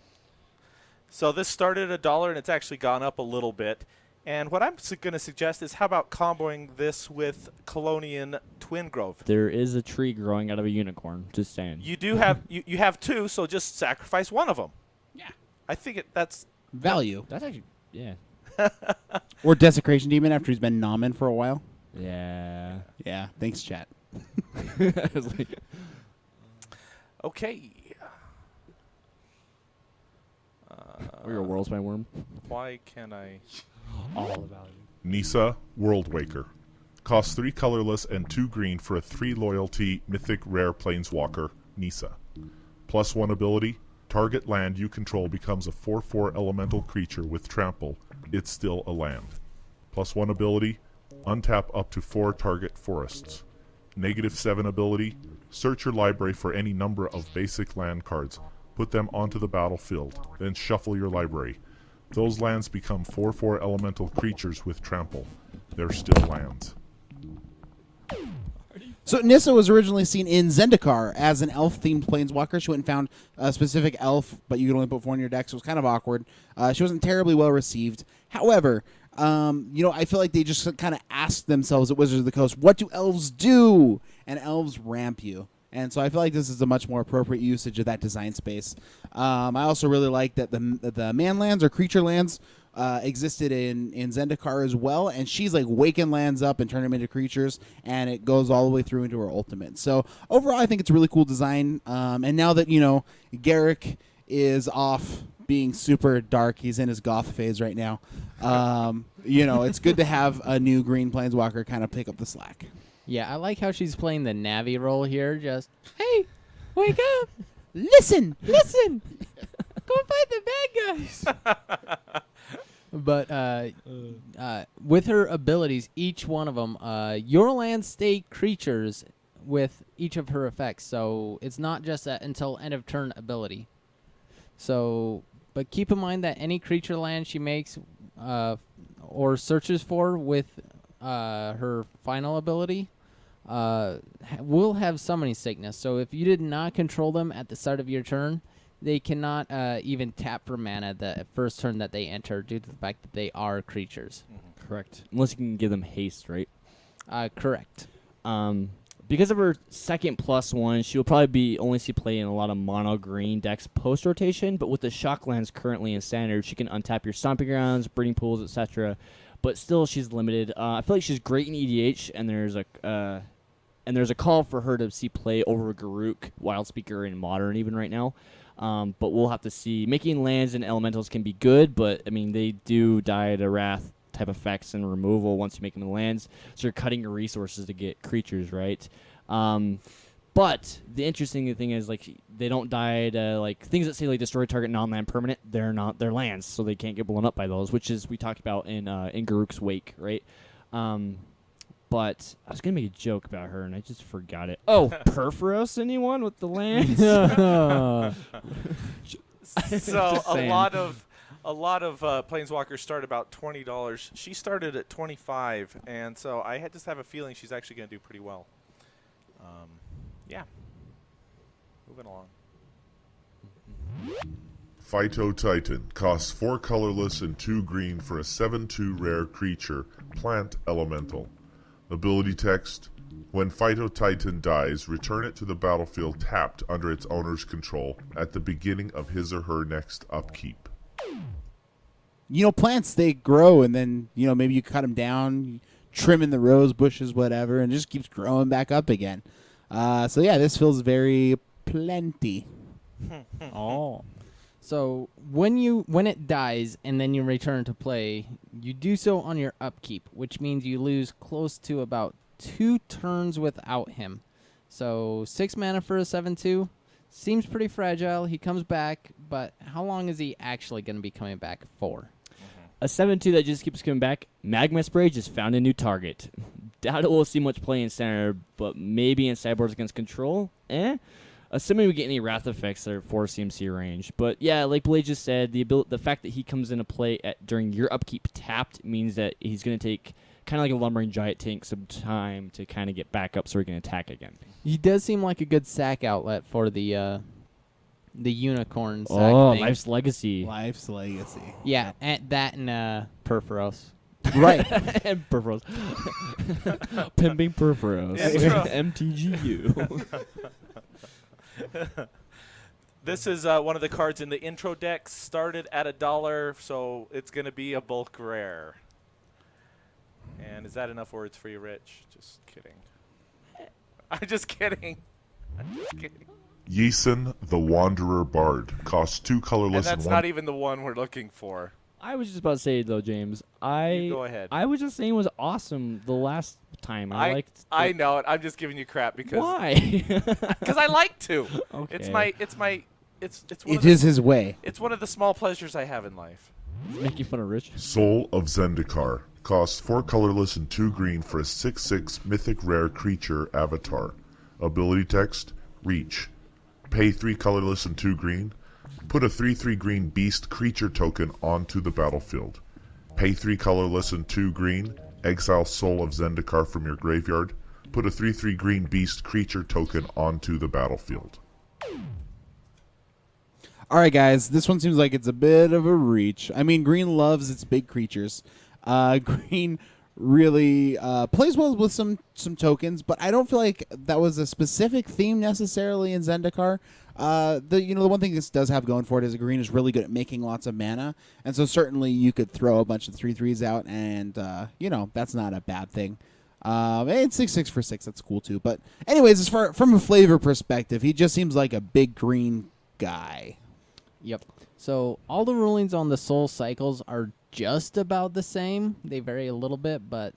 So this started at $1 and it's actually gone up a little bit. And what I'm going to suggest is how about comboing this with Colonian Twingrove? There is a tree growing out of a unicorn, just saying. You do have you have 2, so just sacrifice one of them. Yeah. I think that's Value. That's actually, yeah. Or Desecration Demon after he's been nomin for a while. Yeah. Yeah, thanks, chat. I was like, okay. or your world's my worm. Why can I? All about it. Nissa, World Waker. Costs 3 colorless and 2 green for a 3 loyalty mythic rare planeswalker, Nissa. +1 ability: target land you control becomes a 4/4 elemental creature with trample. It's still a land. +1 ability: untap up to 4 target forests. -7 ability: search your library for any number of basic land cards. Put them onto the battlefield, then shuffle your library. Those lands become 4/4 elemental creatures with trample. They're still lands. So Nissa was originally seen in Zendikar as an elf-themed planeswalker. She went and found a specific elf, but you could only put 4 in your deck, so it was kind of awkward. She wasn't terribly well received. However, I feel like they just kind of ask themselves at Wizards of the Coast, what do elves do? And elves ramp you. And so I feel like this is a much more appropriate usage of that design space. I also really like that the man lands or creature lands existed in Zendikar as well, and she's like waking lands up and turn them into creatures, and it goes all the way through into her ultimate. So overall, I think it's a really cool design. And now that Garrick is off being super dark, he's in his goth phase right now. It's good to have a new green planeswalker kind of pick up the slack. Yeah, I like how she's playing the Navi role here. Just, hey, wake up. Listen. Go fight the bad guys. But with her abilities, each one of them, your lands stay creatures with each of her effects. So it's not just that until end of turn ability. So, but keep in mind that any creature land she makes or searches for with her final ability will have summoning sickness. So if you did not control them at the start of your turn, they cannot even tap for mana the first turn that they enter due to the fact that they are creatures. Correct. Unless you can give them haste, right? Correct. Because of her second +1, she will probably only see play in a lot of mono green decks post rotation. But with the shock lands currently in standard, she can untap your stomping grounds, breeding pools, etc. But still, she's limited. I feel like she's great in EDH, and there's a call for her to see play over Garruk, Wildspeaker, and Modern even right now. But we'll have to see. Making lands and elementals can be good, but I mean they do die to wrath type effects and removal once you make them lands. So you're cutting your resources to get creatures, right? But the interesting thing is like they don't die to like things that say like destroy target non-land permanent. They're lands, so they can't get blown up by those, which is we talked about in Garruk's Wake, right? But I was going to make a joke about her, and I just forgot it. Oh, Perforos, anyone with the lands? So a lot of planeswalkers start about $20. She started at $25, and so I just have a feeling she's actually going to do pretty well. Yeah. Moving along. Phyto Titan costs 4 colorless and 2 green for a 7/2 rare creature, plant elemental. Ability text: when Phyto Titan dies, return it to the battlefield tapped under its owner's control at the beginning of his or her next upkeep. Plants, they grow, and then, maybe you cut them down, trim in the rose bushes, whatever, and it just keeps growing back up again. So, yeah, this feels very plenty. Oh. So when it dies and then you return to play, you do so on your upkeep, which means you lose close to about 2 turns without him. So 6 mana for a 7/2 seems pretty fragile. He comes back, but how long is he actually going to be coming back for? A 7/2 that just keeps coming back. Magma Spray just found a new target. Doubt it will see much play in standard, but maybe in sideboards against control. Assuming we get any wrath effects that are 4 CMC range. But yeah, like Blade just said, the fact that he comes into play during your upkeep tapped means that he's going to take, kind of like a Lumbering Giant, take some time to kind of get back up so he can attack again. He does seem like a good sack outlet for the unicorn sack thing. Life's Legacy. Life's Legacy. Yeah, and that and Perforos. Right. And Perforos. Pimping Perforos. MTGYou. This is one of the cards in the intro deck. Started at $1, so it's going to be a bulk rare. And is that enough words for you, Rich? Just kidding. I'm just kidding. Yeeson the Wanderer Bard costs 2 colorless And that's and 1. not even the one we're looking for. I was just about to say, though, James. You go ahead. I was just saying it was awesome the last time. I know it. I'm just giving you crap because Why? because I like to. Okay. It's one It is his way. It's one of the small pleasures I have in life. Making fun of Rich. Soul of Zendikar costs 4 colorless and 2 green for a 6/6 mythic rare creature avatar. Ability text: reach. Pay 3 colorless and 2 green. Put a 3/3 green beast creature token onto the battlefield. Pay 3 colorless and 2 green. Exile Soul of Zendikar from your graveyard. Put a 3/3 green beast creature token onto the battlefield. All right, guys, this one seems like it's a bit of a reach. I mean, green loves its big creatures. Green really plays well with some tokens, but I don't feel like that was a specific theme necessarily in Zendikar. The one thing this does have going for it is green is really good at making lots of mana, and so certainly you could throw a bunch of 3/3s out, and that's not a bad thing. It's 6/6 for 6. That's cool too. But anyways, from a flavor perspective, he just seems like a big green guy. Yep. So all the rulings on the soul cycles are just about the same. They vary a little bit, but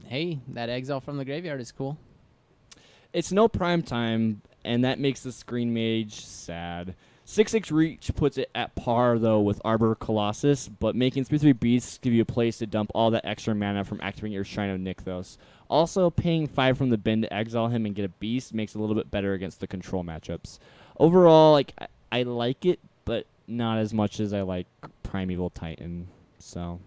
hey, that exile from the graveyard is cool. It's no prime time, and that makes the Screen Mage sad. 6/6 reach puts it at par, though, with Arbor Colossus, but making 3/3 beasts give you a place to dump all that extra mana from activating your Shrine of Nykthos. Also, paying 5 from the bin to exile him and get a beast makes it a little bit better against the control matchups. Overall, I like it, but not as much as I like Primeval Titan. So,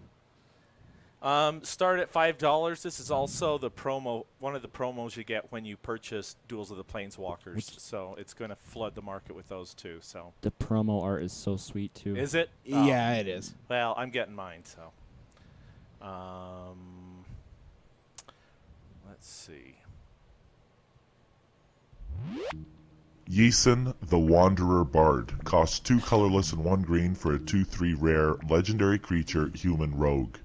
start at $5. This is also the promo, one of the promos you get when you purchase Duels of the Planeswalkers. So it's going to flood the market with those too. So the promo art is so sweet too. is it? Yeah, it is. Well, I'm getting mine. So, let's see. Yisun the Wanderer Bard costs 2 colorless and 1 green for a 2/3 rare legendary creature human rogue.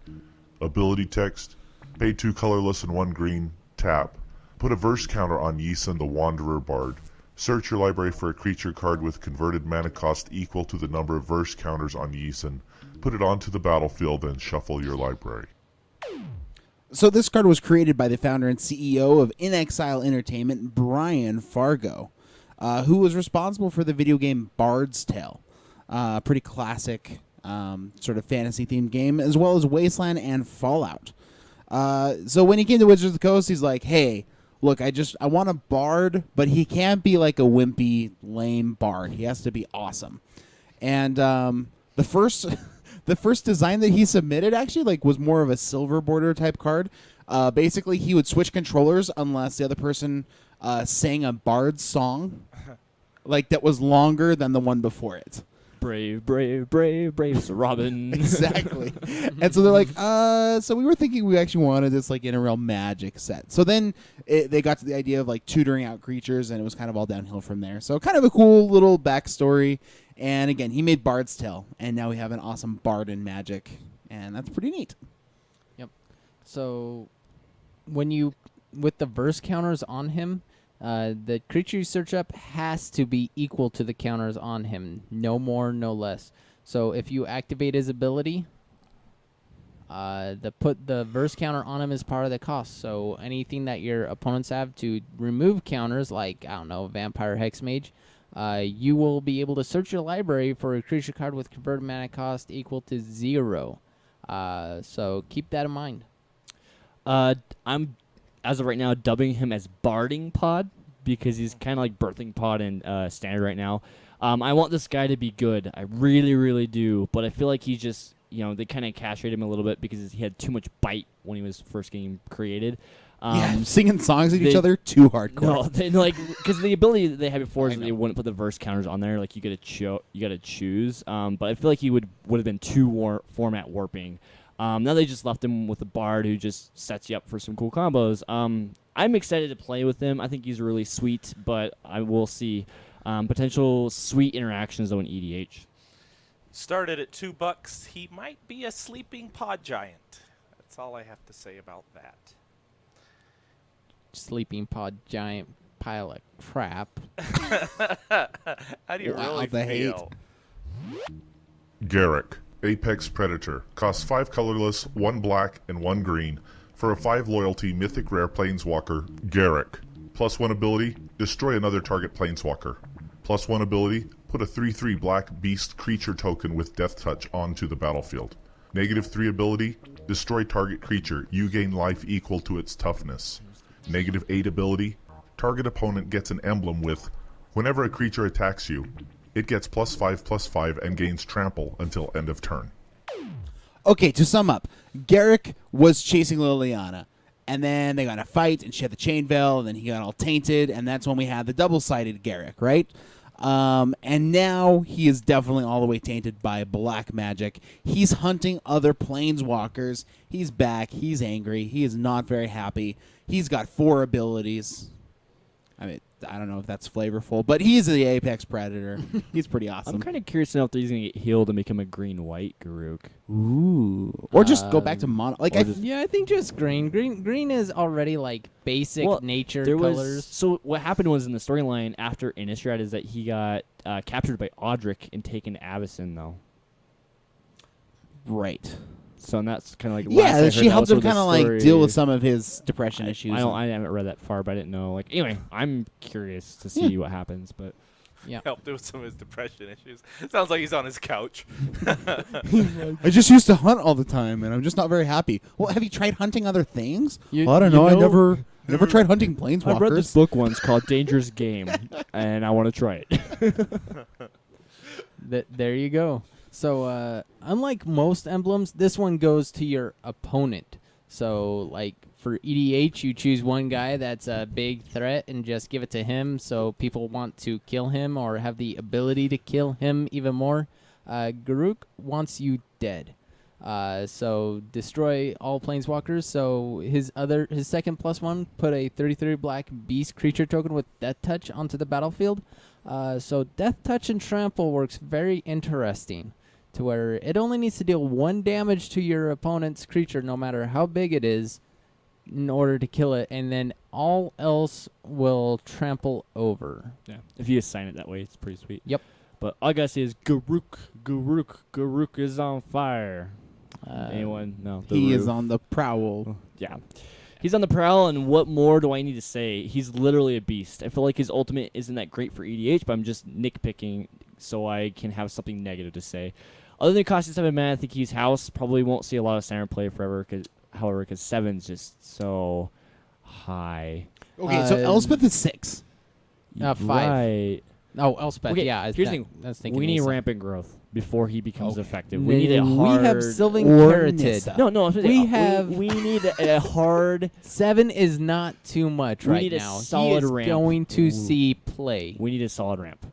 Ability text: pay 2 colorless and 1 green, tap. Put a verse counter on Yisun the Wanderer Bard. Search your library for a creature card with converted mana cost equal to the number of verse counters on Yisun. Put it onto the battlefield and shuffle your library. So this card was created by the founder and CEO of In Exile Entertainment, Brian Fargo, who was responsible for the video game Bard's Tale, pretty classic sort of fantasy-themed game, as well as Wasteland and Fallout. So when he came to Wizards of the Coast, he's like, hey, look, I want a bard, but he can't be like a wimpy, lame bard. He has to be awesome. And the first the first design that he submitted actually was more of a silver border type card. Basically, he would switch controllers unless the other person sang a bard song that was longer than the one before it. Brave, brave, brave, brave as a robin. Exactly. And so they're like, so we were thinking we actually wanted this in a real Magic set. So then they got to the idea of tutoring out creatures, and it was kind of all downhill from there. So kind of a cool little backstory. And again, he made Bard's Tale, and now we have an awesome bard in Magic, and that's pretty neat. Yep. So with the verse counters on him, the creature you search up has to be equal to the counters on him. No more, no less. So if you activate his ability, put the verse counter on him as part of the cost. So anything that your opponents have to remove counters, Vampire Hexmage, you will be able to search your library for a creature card with converted mana cost equal to 0. So keep that in mind. I'm, as of right now, dubbing him as Barding Pod because he's kind of like Birthing Pod in Standard right now. I want this guy to be good. I really, really do. But I feel like he's just, they kind of castrated him a little bit because he had too much bite when he was first getting created. Singing songs at each other, too hardcore. No, because the ability that they had before is that they wouldn't put the verse counters on there. You got to choose. But I feel like he would have been too format warping. Now they just left him with a bard who just sets you up for some cool combos. I'm excited to play with him. I think he's really sweet, but I will see potential sweet interactions though in EDH. Started at $2. He might be a sleeping pod giant. That's all I have to say about that. Sleeping pod giant pile of crap. How do you Wow, really the hate. feel? Garruk, Apex Predator, costs 5 colorless, 1 black, and 1 green for a 5 loyalty mythic rare planeswalker, Garruk. +1 ability, destroy another target planeswalker. +1 ability, put a 3/3 black beast creature token with death touch onto the battlefield. -3 ability, destroy target creature, you gain life equal to its toughness. -8 ability, target opponent gets an emblem with, whenever a creature attacks you, it gets +5/+5 and gains trample until end of turn. Okay, to sum up, Garruk was chasing Liliana, and then they got in a fight, and she had the chain veil, and then he got all tainted, and that's when we had the double-sided Garruk, right? And now he is definitely all the way tainted by black magic. He's hunting other planeswalkers. He's back. He's angry. He is not very happy. He's got 4 abilities. I mean, I don't know if that's flavorful, but he's the apex predator. He's pretty awesome. I'm kind of curious to know if he's going to get healed and become a green-white Garruk. Ooh. Or just go back to mono. Like, Yeah, I think just green. Green is already like basic nature colors. So what happened was in the storyline after Innistrad is that he got captured by Audric and taken to Avacyn, though. right. So and that's kind of like Yeah, she helped him kind of like deal with some of his depression issues. I haven't read that far, but I didn't know. Like anyway, I'm curious to see what happens, but. Yeah. Helped with some of his depression issues. Sounds like he's on his couch. I just used to hunt all the time, and I'm just not very happy. Well, have you tried hunting other things? You- Well, I don't you know. I know- never tried hunting planeswalkers. I read this book once called Dangerous Game, and I want to try it. There you go. So, unlike most emblems, this one goes to your opponent. So, like, for EDH, you choose one guy that's a big threat and just give it to him so people want to kill him or have the ability to kill him even more. Garruk wants you dead. So, destroy all planeswalkers. So, his second +1, put a 33 black beast creature token with Death Touch onto the battlefield. So, Death Touch and Trample works very interesting, to where it only needs to deal 1 damage to your opponent's creature, no matter how big it is, in order to kill it, and then all else will trample over. Yeah, if you assign it that way, it's pretty sweet. Yep. But all I gotta say is Garruk is on fire. Anyone? No. The He is roof. on the prowl. Yeah. He's on the prowl, and what more do I need to say? He's literally a beast. I feel like his ultimate isn't that great for EDH, but I'm just nitpicking so I can have something negative to say. Other than costing 7 mana, I think he's house. Probably won't see a lot of standard play forever, however, because 7's just so high. Okay, so Elspeth is 6. 5. Right. Oh, Elspeth, Okay, yeah. here's the thing. That's thinking We need Nisa. rampant growth before he becomes Okay. effective. We need a hard... We have Sylvan or Carroted. Nissa. No, I'm saying, We have- We need a hard... 7 is not too much We right need a now. solid he is ramp. going to Ooh. see play. We need a solid ramp.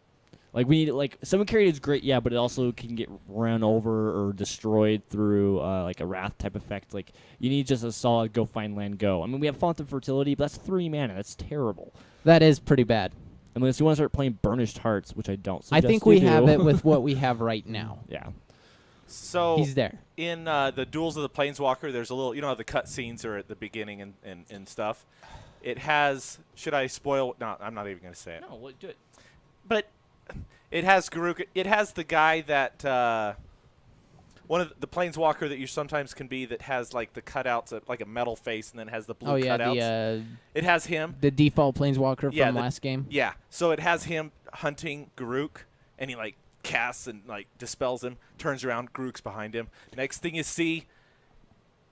Like we need Summon Carry is great, yeah, but it also can get run over or destroyed through like a Wrath type effect. Like you need just a solid go find land go. I mean we have Font of Fertility, but that's 3 mana. That's terrible. That is pretty bad. Unless you want to start playing Burnished Hearts, which I don't. I suggest think you we do. have it with what we have right now. Yeah. So He's there. in the Duels of the Planeswalker, there's a little, you know how the cutscenes are at the beginning and stuff. It has, should I spoil? No, I'm not even going to say it. No, well, do it. But it has Garruk. It has the guy that one of the planeswalker that you sometimes can be that has like the cutouts, like a metal face, and then has the blue Oh yeah, cutouts. It has him. the default planeswalker Yeah, from the- last game. Yeah. So it has him hunting Garruk, and he like casts and like dispels him. Turns around, Garruk's behind him. Next thing you see,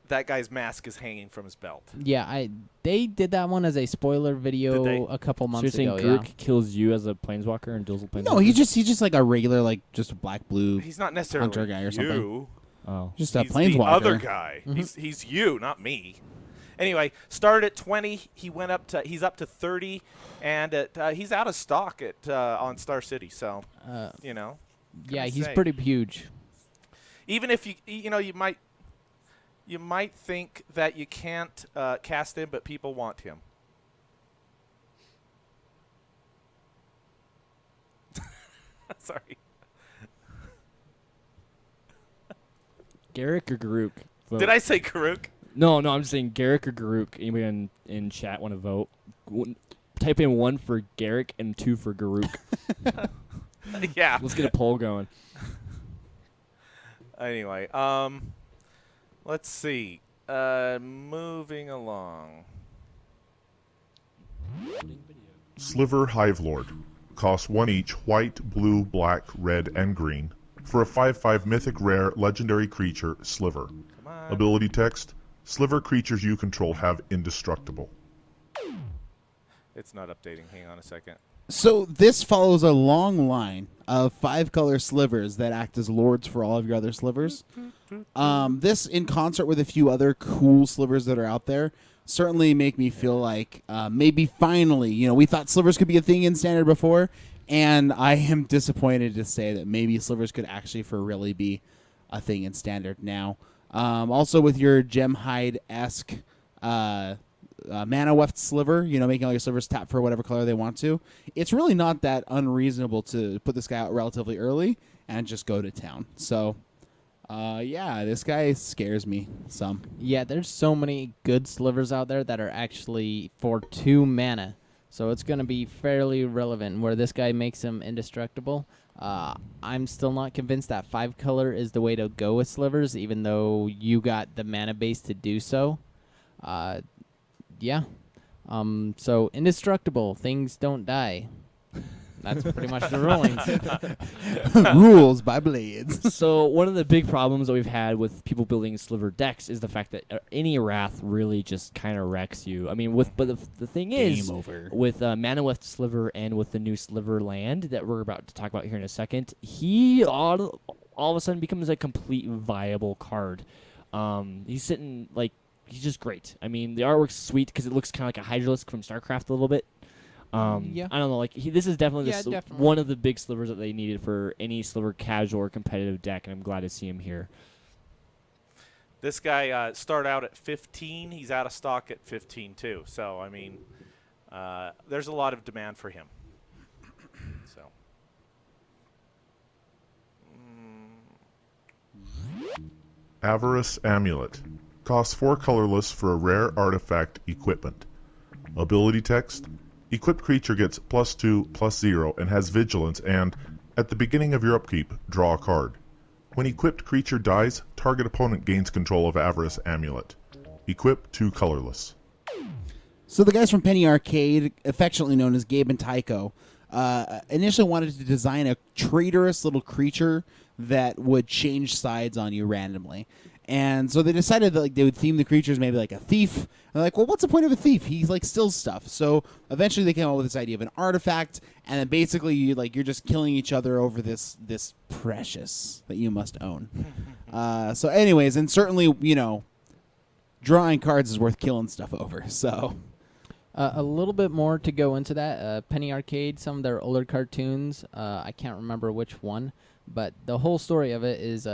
that guy's mask is hanging from his belt. Yeah, they did that one as a spoiler Did video they? a couple So you're months saying ago. Garruk kills you as a planeswalker and duels with planeswalkers? No, he's just like a regular, like just a black blue. He's not necessarily Hunter guy or something. you. Oh. Just a He's planeswalker. the other guy. Mhm. He's you, not me. Anyway, started at 20. He's up to 30, and he's out of stock at on Star City. So you know, Yeah, I he's say? pretty huge. even if you might think that you can't cast him, but people want him. Sorry. Garruk or Garruk? Vote. Did I say Karuk? No, I'm just saying Garruk or Garruk. Anybody in chat want to vote? Type in 1 for Garruk and 2 for Garruk. Yeah. Let's get a poll going. Anyway, let's see. Moving along. Sliver Hivelord. Costs 1 each, white, blue, black, red, and green. For a 5/5 mythic rare legendary creature, Sliver. Come on. Ability text. Sliver creatures you control have indestructible. It's not updating. Hang on a second. So this follows a long line of 5-color slivers that act as lords for all of your other slivers. This, in concert with a few other cool slivers that are out there, certainly make me feel like maybe finally, we thought slivers could be a thing in standard before, And I am disappointed to say that maybe slivers could actually for really be a thing in standard now. Also with your gem hide-esque mana weft sliver, making all your slivers tap for whatever color they want to, it's really not that unreasonable to put this guy out relatively early and just go to town. So, yeah, this guy scares me some. Yeah, there's so many good slivers out there that are actually for 2 mana. So it's going to be fairly relevant where this guy makes him indestructible. I'm still not convinced that 5 color is the way to go with slivers, even though you got the mana base to do so. Yeah. So indestructible, things don't die. That's pretty much the rulings. Rules by Blades. So one of the big problems that we've had with people building sliver decks is the fact that any wrath really just kind of wrecks you. I mean, but the thing is, Game over. with Mana Weft Sliver and with the new Sliver land that we're about to talk about here in a second, he all of a sudden becomes a complete viable card. He's sitting he's just great. I mean, the artwork's sweet because it looks kind of like a Hydralisk from StarCraft a little bit. Yeah. I don't know. This is definitely, Definitely one of the big slivers that they needed for any sliver casual or competitive deck, and I'm glad to see him here. This guy started out at 15. He's out of stock at 15 too. So I mean, there's a lot of demand for him. So. Avarice Amulet. Costs 4 colorless for a rare artifact equipment. Ability text. Equipped creature gets +2/+0 and has vigilance and, at the beginning of your upkeep, draw a card. When equipped creature dies, target opponent gains control of Avarice Amulet. Equip 2 colorless. So the guys from Penny Arcade, affectionately known as Gabe and Tycho, initially wanted to design a traitorous little creature that would change sides on you randomly. And so they decided that they would theme the creatures maybe like a thief. And they're like, well, what's the point of a thief? He's steals stuff. So eventually they came up with this idea of an artifact, and then basically you're just killing each other over this precious that you must own. So anyways, and certainly, drawing cards is worth killing stuff over. So A little bit more to go into that. Penny Arcade, some of their older cartoons, I can't remember which one, but the whole story of it is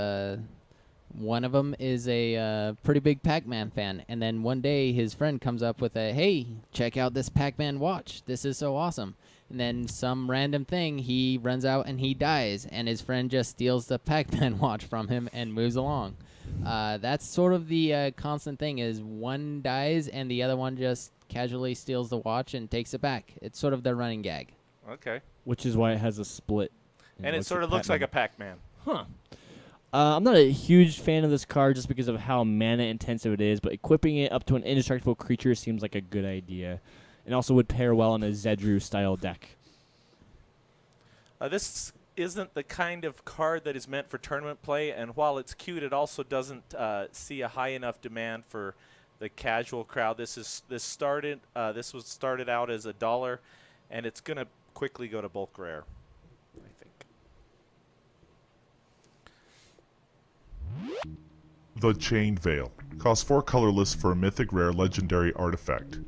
one of them is a pretty big Pac-Man fan, and then one day his friend comes up with hey, check out this Pac-Man watch. This is so awesome. And then some random thing, he runs out and he dies, and his friend just steals the Pac-Man watch from him and moves along. That's sort of the constant thing, is one dies and the other one just casually steals the watch and takes it back. It's sort of their running gag. Okay. Which is why it has a split. And it sort of looks like a Pac-Man. Huh. I'm not a huge fan of this card just because of how mana intensive it is, but equipping it up to an indestructible creature seems like a good idea, and also would pair well in a Zedru style deck. This isn't the kind of card that is meant for tournament play, and while it's cute, it also doesn't see a high enough demand for the casual crowd. This was started out as $1, and it's gonna quickly go to bulk rare, I think. The Chained Veil. Costs 4 colorless for a mythic rare legendary artifact.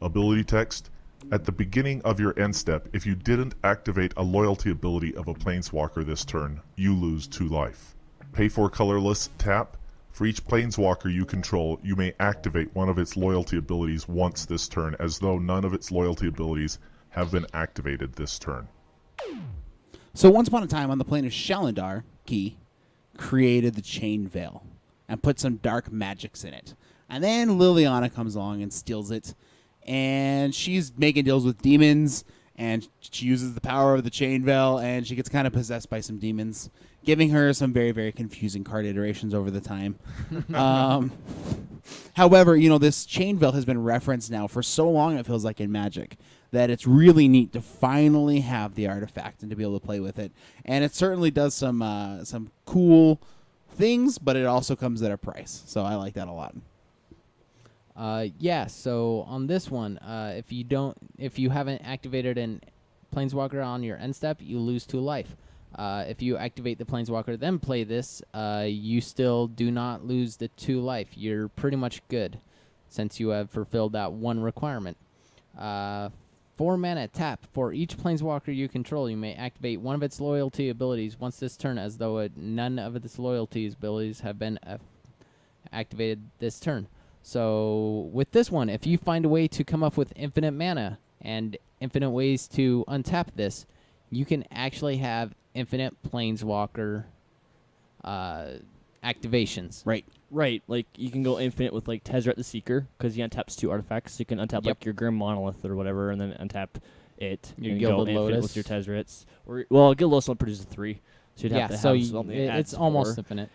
Ability text. At the beginning of your end step, if you didn't activate a loyalty ability of a planeswalker this turn, you lose 2 life. Pay 4 colorless, tap. For each planeswalker you control, you may activate one of its loyalty abilities once this turn, as though none of its loyalty abilities have been activated this turn. So once upon a time on the plane of Shalindar, Key created the Chain Veil and put some dark magics in it. And then Liliana comes along and steals it. And she's making deals with demons, and she uses the power of the Chain Veil, and she gets kind of possessed by some demons, giving her some very, very confusing card iterations over the time. However, this Chain Veil has been referenced now for so long, it feels like in Magic, that it's really neat to finally have the artifact and to be able to play with it. And it certainly does some cool things, but it also comes at a price. So I like that a lot. Yeah, so on this one, if you haven't activated an Planeswalker on your end step, you lose 2 life. If you activate the Planeswalker, then play this, you still do not lose the 2 life. You're pretty much good, since you have fulfilled that one requirement. 4 mana tap. For each planeswalker you control, you may activate one of its loyalty abilities once this turn, as though none of its loyalty abilities have been activated this turn. So with this one, if you find a way to come up with infinite mana and infinite ways to untap this, you can actually have infinite planeswalker activations. Right. Right, like you can go infinite with like Tezzeret the Seeker because he untaps 2 artifacts. So you can untap like your Grim Monolith or whatever, and then untap it. Your and go Gilded infinite Lotus. with your Tezzerets. Or well, Gilded Lotus only produces 3, so you'd have to so have something that it's adds almost 4. infinite.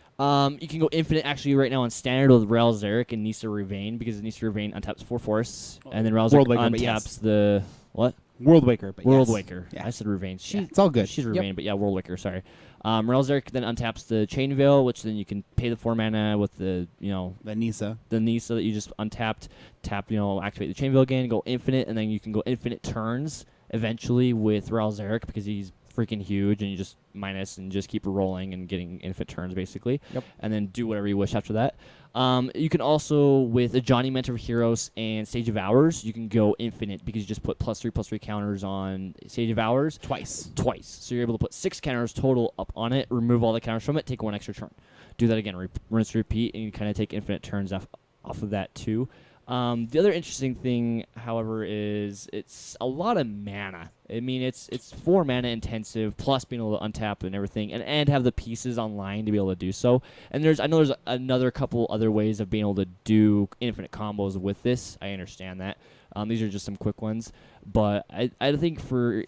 You can go infinite actually right now on standard with Ral Zarek and Nisa Ravain because Nisa Ravain untaps 4 forests, and then Ral Zarek Worldwaker, but untaps yes. the what? Worldwaker, but yes. Worldwaker. Yeah. I said Ravain. It's all good. She's Ravain, but yeah, Worldwaker. Sorry. Relzerk then untaps the Chain Veil, which then you can pay the 4 mana with the The Nisa. the Nisa that you just untapped, tap, activate the Chain Veil again, go infinite, and then you can go infinite turns eventually with Relzerk because he's freaking huge, and you just minus and just keep rolling and getting infinite turns basically. Yep. And then do whatever you wish after that. You can also, with a Johnny Mentor of Heroes and Sage of Hours, you can go infinite because you just put +3/+3 counters on Sage of Hours. Twice. So you're able to put 6 counters total up on it, remove all the counters from it, take 1 extra turn. Do that again, rinse, repeat, and you kind of take infinite turns off of that too. The other interesting thing, however, is it's a lot of mana. I mean, it's 4 mana intensive, plus being able to untap and everything, and have the pieces online to be able to do so. And I know there's another couple other ways of being able to do infinite combos with this. I understand that. These are just some quick ones, but I think for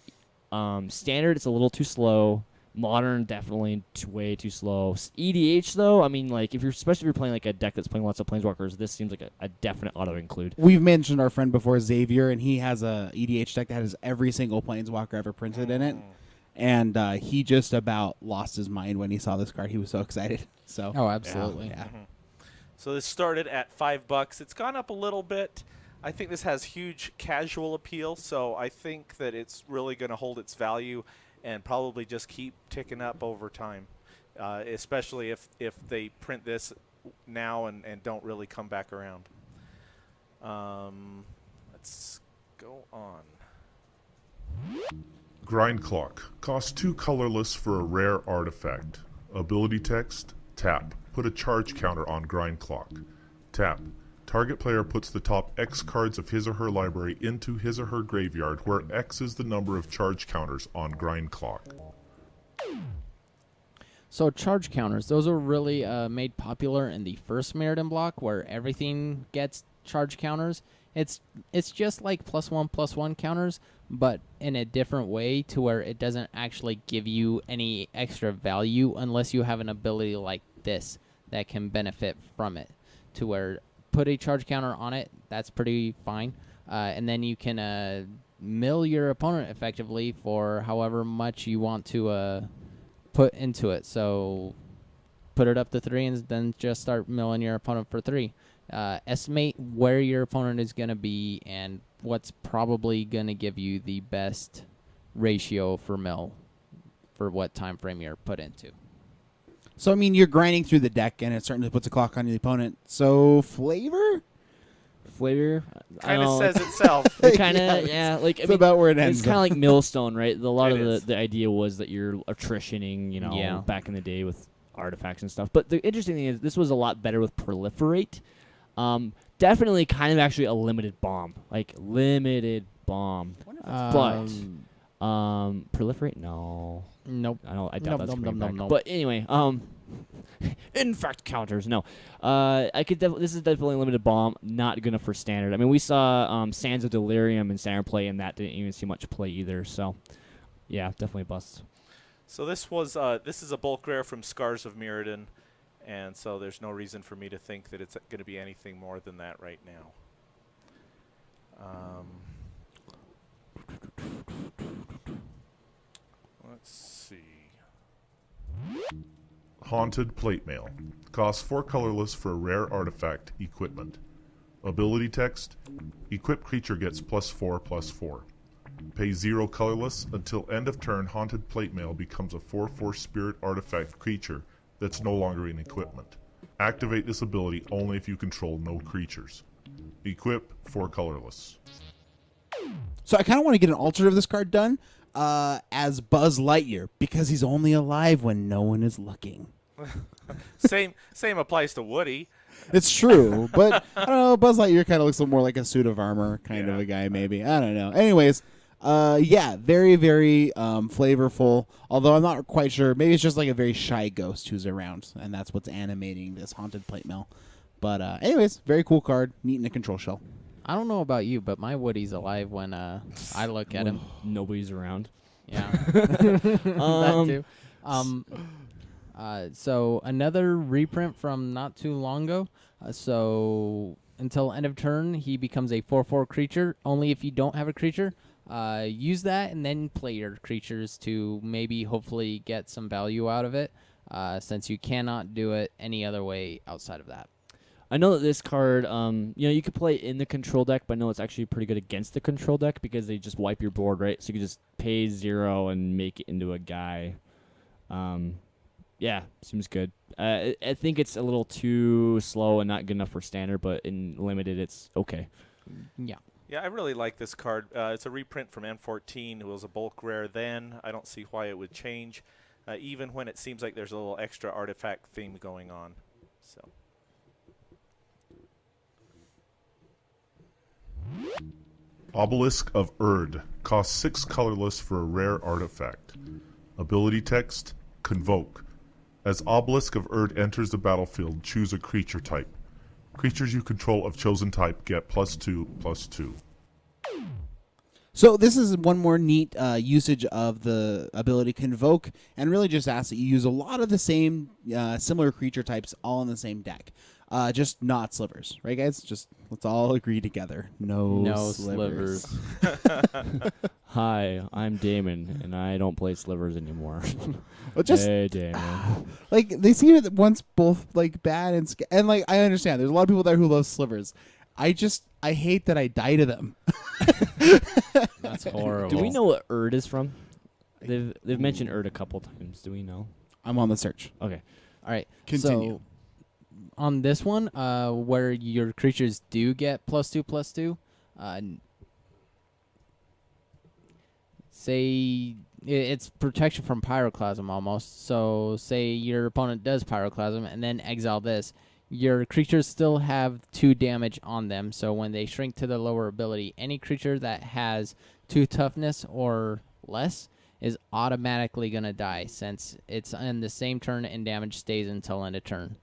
standard, it's a little too slow. Modern, definitely way too slow. EDH though, I mean, like especially if you're playing like a deck that's playing lots of planeswalkers, this seems like a definite auto include. We've mentioned our friend before, Xavier, and he has a EDH deck that has every single planeswalker ever printed in it. And he just about lost his mind when he saw this card. He was so excited. So Oh, absolutely. yeah. So this started at $5. It's gone up a little bit. I think this has huge casual appeal, so I think that it's really going to hold its value and probably just keep ticking up over time, especially if they print this now and don't really come back around. Let's go on. Grind Clock. Costs 2 colorless for a rare artifact. Ability text, tap. Put a charge counter on Grind Clock. Tap. Target player puts the top X cards of his or her library into his or her graveyard, where X is the number of charge counters on Grind Clock. So charge counters, those are really made popular in the first Mirrodin block where everything gets charge counters. It's just like +1/+1 counters, but in a different way to where it doesn't actually give you any extra value unless you have an ability like this that can benefit from it, to where put a charge counter on it, that's pretty fine. And then you can mill your opponent effectively for however much you want to put into it. So put it up to 3 and then just start milling your opponent for 3. Estimate where your opponent is going to be and what's probably going to give you the best ratio for mill for what time frame you're put into. So, I mean, you're grinding through the deck, and it certainly puts a clock on the opponent. So, flavor? Flavor Kind of says itself. Kind of, yeah. Like It's about where it ends. It's kind of like Millstone, right? A lot It of is. the idea was that you're attritioning, Yeah. back in the day with artifacts and stuff. But the interesting thing is this was a lot better with Proliferate. Definitely kind of actually a limited bomb. Like, limited bomb. But Proliferate? No. Nope. I doubt that's coming back. nope. But anyway, infect counters. No, this is definitely a limited bomb. Not good enough for standard. I mean, we saw Sands of Delirium in standard play, and that didn't even see much play either. So, yeah, definitely busts. So this is a bulk rare from Scars of Mirrodin, and so there's no reason for me to think that it's going to be anything more than that right now. Let's see. Haunted Plate Mail. Costs 4 colorless for a rare artifact equipment. Ability text, equipped creature gets +4/+4. Pay 0 colorless until end of turn. Haunted Plate Mail becomes a 4/4 spirit artifact creature that's no longer in equipment. Activate this ability only if you control no creatures. Equip 4 colorless. So I kind of want to get an alternate of this card done as Buzz Lightyear because he's only alive when no one is looking. Same applies to Woody. It's true, but I don't know. Buzz Lightyear kind of looks a little more like a suit of armor kind of Yeah. a guy, maybe. I don't know. Anyways, yeah, very, very flavorful. Although I'm not quite sure. Maybe it's just like a very shy ghost who's around, and that's what's animating this haunted plate mail. But anyways, very cool card. Neat in a control shell. I don't know about you, but my Woody's alive when I look at him. Nobody's around. Yeah. That too. So another reprint from not too long ago. So until end of turn, he becomes a 4/4 creature. Only if you don't have a creature. Use that and then play your creatures to maybe hopefully get some value out of it, since you cannot do it any other way outside of that. I know that this card, you could play it in the control deck, but I know it's actually pretty good against the control deck because they just wipe your board, right? So you can just pay 0 and make it into a guy. Yeah, seems good. I think it's a little too slow and not good enough for standard, but in limited, it's okay. Yeah. Yeah, I really like this card. It's a reprint from M14. It was a bulk rare then. I don't see why it would change, even when it seems like there's a little extra artifact theme going on. So. Obelisk of Erd costs 6 colorless for a rare artifact. Ability text, Convoke. As Obelisk of Erd enters the battlefield, choose a creature type. Creatures you control of chosen type get +2/+2. So this is one more neat usage of the ability Convoke, and really just asks that you use a lot of the same similar creature types all in the same deck. Just not slivers, right, guys? Just let's all agree together. No slivers. Hi, I'm Damon, and I don't play slivers anymore. Well, just hey, Damon. like they seem at once both like bad and like I understand. There's a lot of people there who love slivers. I hate that I die to them. That's horrible. Do we know what Erd is from? They've mentioned Erd a couple times. Do we know? I'm on the search. Okay. All right. Continue. So on this one, where your creatures do get +2/+2, say it's protection from Pyroclasm almost. So say your opponent does Pyroclasm and then exile this. Your creatures still have 2 damage on them, so when they shrink to the lower ability, any creature that has 2 toughness or less is automatically going to die, since it's in the same turn and damage stays until end of turn.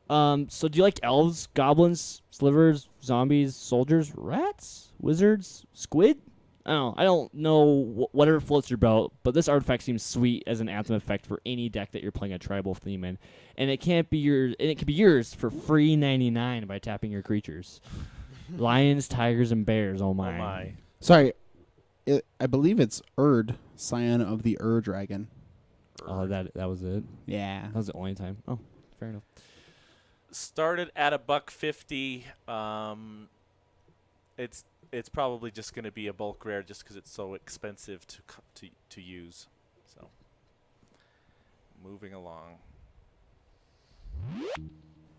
So do you like elves, goblins, slivers, zombies, soldiers, rats, wizards, squid? I don't know whatever floats your boat, but this artifact seems sweet as an anthem effect for any deck that you're playing a tribal theme in, and it can be yours for free 99 by tapping your creatures. Lions, tigers, and bears. Oh my! Oh my. Sorry, I believe it's Erd, scion of the Dragon. Oh, that was it. Yeah. That was the only time. Oh, fair enough. Started at $150. It's probably just going to be a bulk rare just because it's so expensive to use. So, moving along.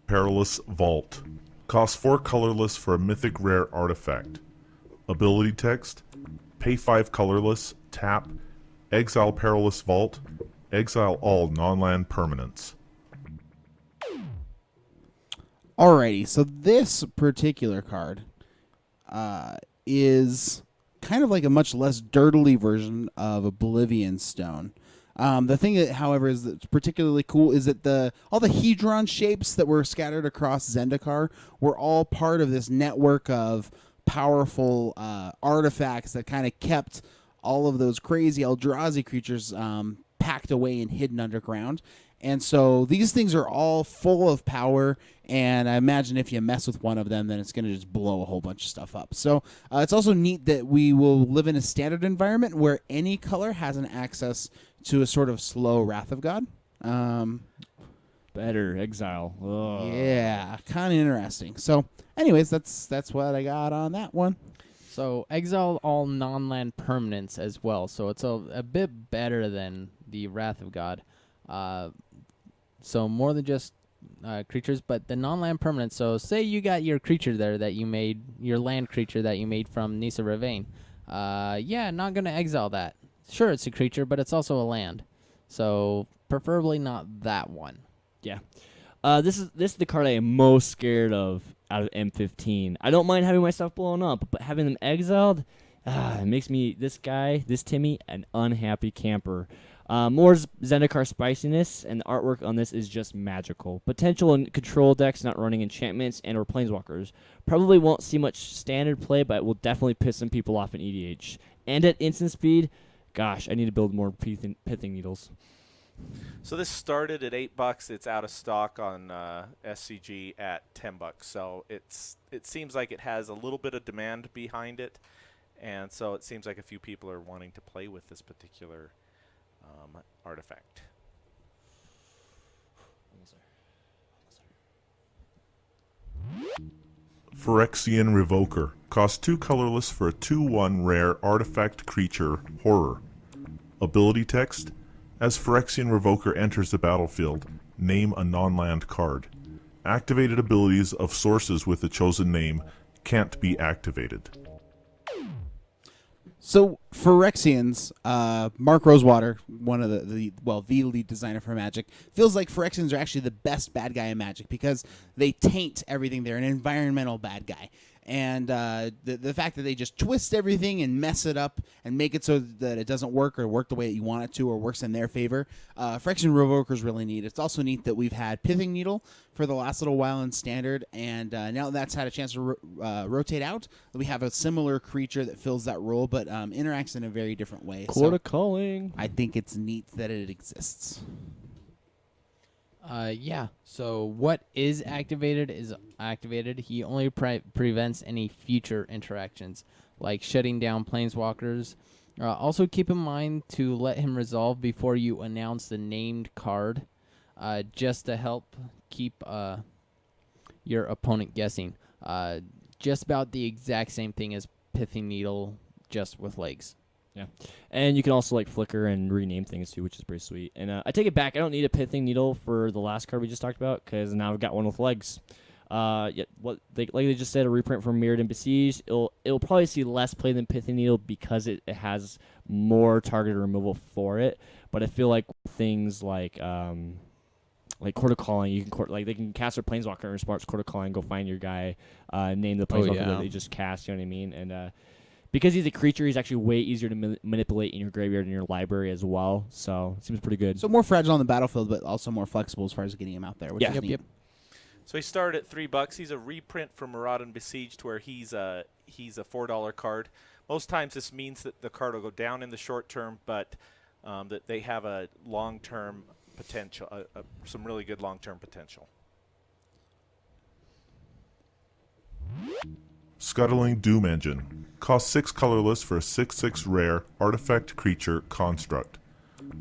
Perilous Vault. Costs 4 colorless for a mythic rare artifact. Ability text, pay 5 colorless, tap, exile Perilous Vault, exile all non-land permanents. Alrighty, so this particular card is kind of like a much less dirtily version of Oblivion Stone. The thing that, however, is that's particularly cool is that all the Hedron shapes that were scattered across Zendikar were all part of this network of powerful artifacts that kind of kept all of those crazy Eldrazi creatures packed away and hidden underground. And so these things are all full of power, and I imagine if you mess with one of them, then it's going to just blow a whole bunch of stuff up. So it's also neat that we will live in a standard environment where any color has an access to a sort of slow Wrath of God. Better exile. Ugh. Yeah, kind of interesting. So anyways, that's what I got on that one. So exile all non-land permanents as well. So it's a bit better than the Wrath of God. So more than just creatures, but the non-land permanents. So say you got your creature there that you made, your land creature that you made from Nissa Ravane. Yeah, not gonna exile that. Sure, it's a creature, but it's also a land. So preferably not that one. Yeah. This is the card I am most scared of out of M15. I don't mind having my stuff blown up, but having them exiled, it makes me, this Timmy, an unhappy camper. More Zendikar spiciness, and the artwork on this is just magical. Potential and control decks not running enchantments and or planeswalkers. Probably won't see much standard play, but will definitely piss some people off in EDH. And at instant speed, gosh, I need to build more pithing needles. So this started at $8. It's out of stock on SCG at $10. So it seems like it has a little bit of demand behind it, and so it seems like a few people are wanting to play with this particular artifact. Phyrexian Revoker. Costs 2 colorless for a 2/1 rare artifact creature horror. Ability text: as Phyrexian Revoker enters the battlefield, name a non-land card. Activated abilities of sources with the chosen name can't be activated. So Phyrexians, Mark Rosewater, one of the lead designer for Magic, feels like Phyrexians are actually the best bad guy in Magic because they taint everything. They're an environmental bad guy. And the fact that they just twist everything and mess it up and make it so that it doesn't work or work the way that you want it to or works in their favor, Phyrexian Revoker is really neat. It's also neat that we've had Pithing Needle for the last little while in Standard, and now that's had a chance to rotate out, we have a similar creature that fills that role, but interacts in a very different way. Court of Calling. I think it's neat that it exists. Yeah. So what is activated is activated. He only prevents any future interactions, like shutting down planeswalkers. Also keep in mind to let him resolve before you announce the named card, just to help keep your opponent guessing. Just about the exact same thing as Pithing Needle, just with legs. Yeah, and you can also like flicker and rename things too, which is pretty sweet. And I take it back. I don't need a Pithing Needle for the last card we just talked about because now I've got one with legs. Yeah, like they just said, a reprint from Mirrored and Besieged. It'll probably see less play than Pithing Needle because it has more targeted removal for it. But I feel like things like Court of Calling, you can they can cast their Planeswalker in response to Court of Calling, go find your guy, name the Planeswalker that they just cast. You know what I mean? And because he's a creature, he's actually way easier to manipulate in your graveyard and your library as well. So it seems pretty good. So more fragile on the battlefield, but also more flexible as far as getting him out there. Which is neat. So he started at $3. He's a reprint from Maraud and Besieged, where he's a $4 card. Most times this means that the card will go down in the short term, but that they have a long-term potential, some really good long-term potential. Scuttling Doom Engine. Costs 6 colorless for a 6/6 rare artifact creature construct.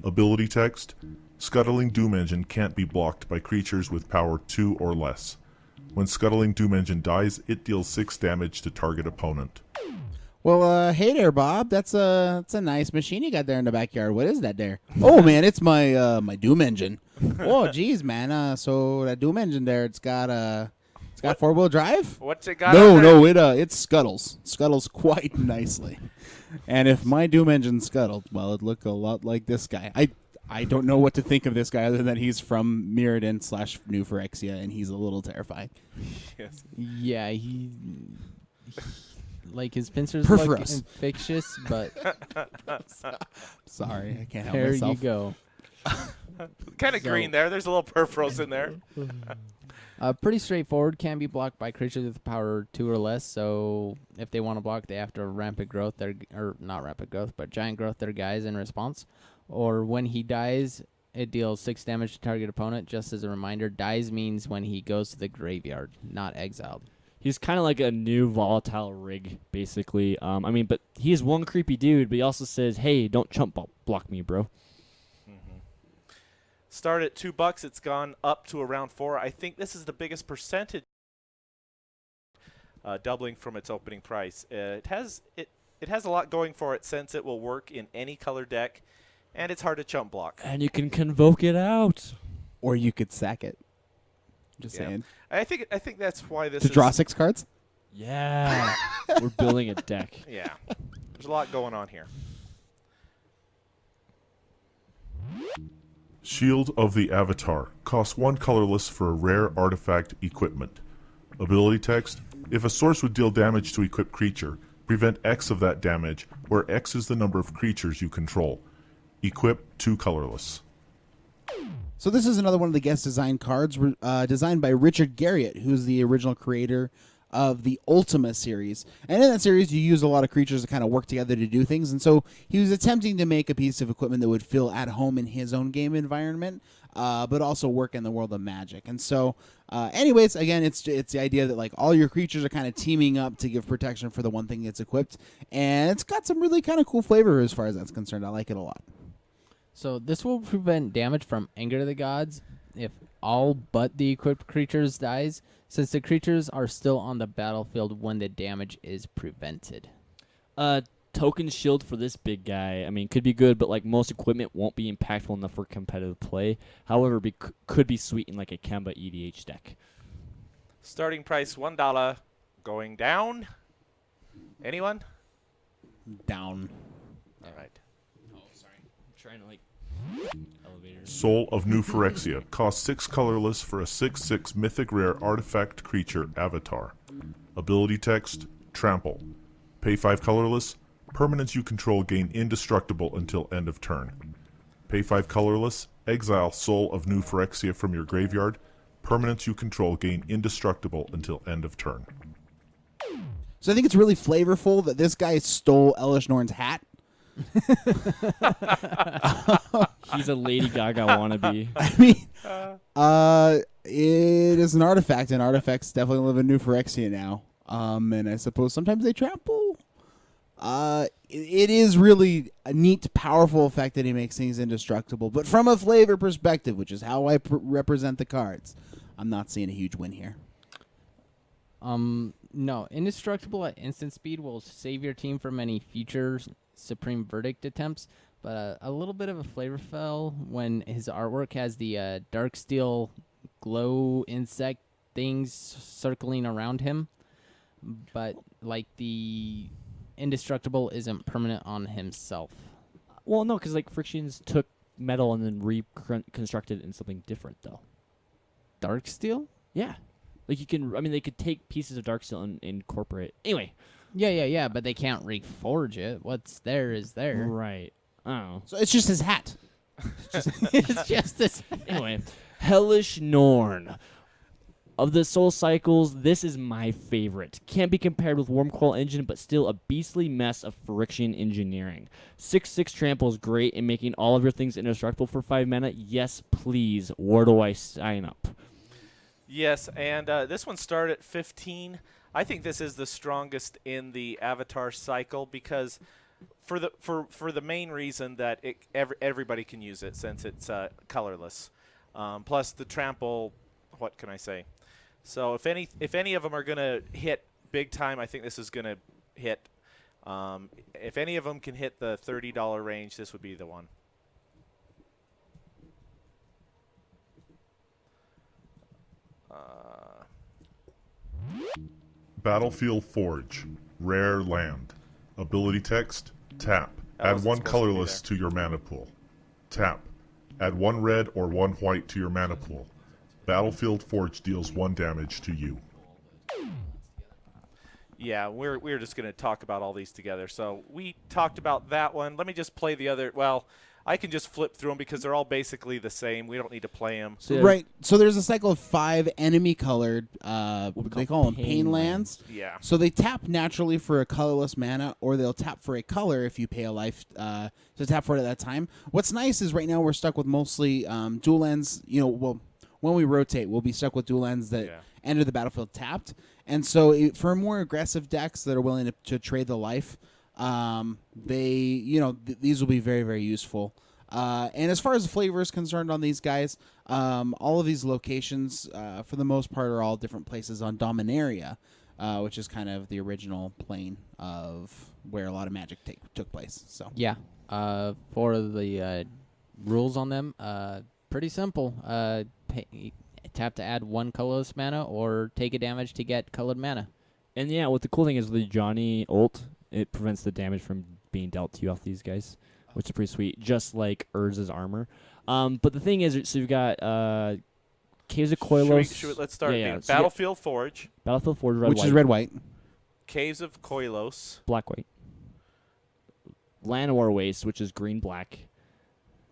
Ability text: Scuttling Doom Engine can't be blocked by creatures with power 2 or less. When Scuttling Doom Engine dies, it deals 6 damage to target opponent. Well, hey there, Bob. That's a nice machine you got there in the backyard. What is that there? Oh man, it's my my Doom Engine. Oh geez, man. So that Doom Engine there, it's got 4-wheel drive. What's it got? No, it scuttles quite nicely. And if my Doom Engine scuttled, well, it'd look a lot like this guy. I don't know what to think of this guy other than he's from Mirrodin / New Phyrexia, and he's a little terrifying. Yes. Yeah, he like his pincers Perforous. look infectious, but Sorry, I can't help there myself. you go. Kind of green there. There's a little perforals in there. Pretty straightforward. Can be blocked by creatures with power 2 or less. So if they want to block, they have to rampant growth or not rampant growth, but giant growth their guys in response. Or when he dies, it deals 6 damage to target opponent. Just as a reminder, dies means when he goes to the graveyard, not exiled. He's kind of like a new volatile rig, basically. I mean, but he's one creepy dude, but he also says, hey, don't chump block me, bro. Start at $2. It's gone up to around 4. I think this is the biggest percentage, doubling from its opening price. It has a lot going for it since it will work in any color deck, and it's hard to chump block. And you can convoke it out. Or you could sack it. Just Yeah. saying. I think that's why this To is. draw 6 cards? Yeah. We're building a deck. Yeah. There's a lot going on here. Shield of the Avatar. Costs 1 colorless for a rare artifact equipment. Ability text. If a source would deal damage to equipped creature, prevent X of that damage, where X is the number of creatures you control. Equip 2 colorless. So this is another one of the guest design cards designed by Richard Garriott, who's the original creator of the Ultima series. And in that series, you use a lot of creatures to kind of work together to do things. And so he was attempting to make a piece of equipment that would feel at home in his own game environment, but also work in the world of Magic. And so, anyways, again, it's the idea that like all your creatures are kind of teaming up to give protection for the one thing that's equipped. And it's got some really kind of cool flavor as far as that's concerned. I like it a lot. So this will prevent damage from Anger to the Gods if all but the equipped creatures dies, since the creatures are still on the battlefield when the damage is prevented. Token shield for this big guy, I mean, could be good, but like most equipment won't be impactful enough for competitive play. However, could be sweet in like a Kemba EDH deck. Starting price $1. Going down. Anyone? Down. All right. Trying to like elevators. Soul of New Phyrexia. Costs 6 colorless for a 6/6 mythic rare artifact creature avatar. Ability text, trample. Pay 5 colorless. Permanents you control gain indestructible until end of turn. Pay 5 colorless. Exile Soul of New Phyrexia from your graveyard. Permanents you control gain indestructible until end of turn. So I think it's really flavorful that this guy stole Elish Norn's hat. He's a Lady Gaga wannabe. I mean, it is an artifact, and artifacts definitely live in New Phyrexia now. And I suppose sometimes they trample. It is really a neat, powerful effect that he makes things indestructible. But from a flavor perspective, which is how I represent the cards, I'm not seeing a huge win here. No, indestructible at instant speed will save your team from any future Supreme Verdict attempts, but a little bit of a flavor fell when his artwork has the dark steel glow insect things circling around him, but like the indestructible isn't permanent on himself. Well, no, because like Frictions took metal and then reconstructed it in something different, though. Dark steel? Yeah. Like you can, I mean, they could take pieces of Darksteel and incorporate. Anyway. Yeah, but they can't reforge it. What's there is there. Right. I don't know. So it's just his hat. It's just this. Anyway, Hellish Norn. Of the Soul Cycles, this is my favorite. Can't be compared with Wormcoil Engine, but still a beastly mess of friction engineering. 6/6 trample is great in making all of your things indestructible for 5 mana. Yes, please. Where do I sign up? Yes, and this one started at 15. I think this is the strongest in the Avatar cycle because for the main reason that everybody can use it since it's colorless. Plus the trample, what can I say? So if any of them are gonna hit big time, I think this is gonna hit. If any of them can hit the $30 range, this would be the one. Battlefield Forge. Rare land. Ability text, tap. That Add wasn't 1 supposed to be colorless to your mana pool. Tap. Add 1 red or 1 white to your mana pool. Battlefield Forge deals 1 damage to you. Yeah, we're just going to talk about all these together. So we talked about that one. Let me just play the other. Well, I can just flip through them because they're all basically the same. We don't need to play them. So, Right. So there's a cycle of 5 enemy-colored, they call them pain lands. Yeah. So they tap naturally for a colorless mana, or they'll tap for a color if you pay a life to tap for it at that time. What's nice is right now we're stuck with mostly dual lands. Well, when we rotate, we'll be stuck with dual lands that enter the battlefield tapped. And so for more aggressive decks that are willing to trade the life, these will be very, very useful. And as far as the flavor is concerned on these guys, all of these locations, for the most part, are all different places on Dominaria, which is kind of the original plane of where a lot of Magic took place. So Yeah. For the rules on them, pretty simple. tap to add 1 colorless mana or take a damage to get colored mana. And yeah, what the cool thing is with the Johnny ult, it prevents the damage from being dealt to you off these guys, which is pretty sweet, just like Urz's armor. But the thing is, so you've got Caves of Koilos. Let's start. Yeah, so Battlefield Forge. Battlefield Forge, red, which white. is red-white. Caves of Koilos. Black, white. Llanowar Waste, which is green, black.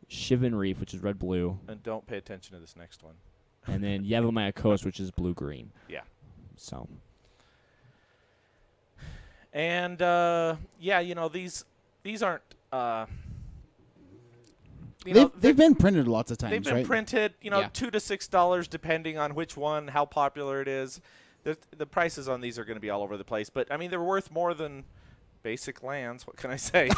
Shivan Reef, which is red, blue. And don't pay attention to this next one. And then Yavimaya Coast, which is blue, green. Yeah. So. And yeah, these aren't. They've been printed lots of times, They've been right? printed, Yeah. $2 to $6 depending on which one, how popular it is. The prices on these are going to be all over the place, but I mean they're worth more than basic lands. What can I say?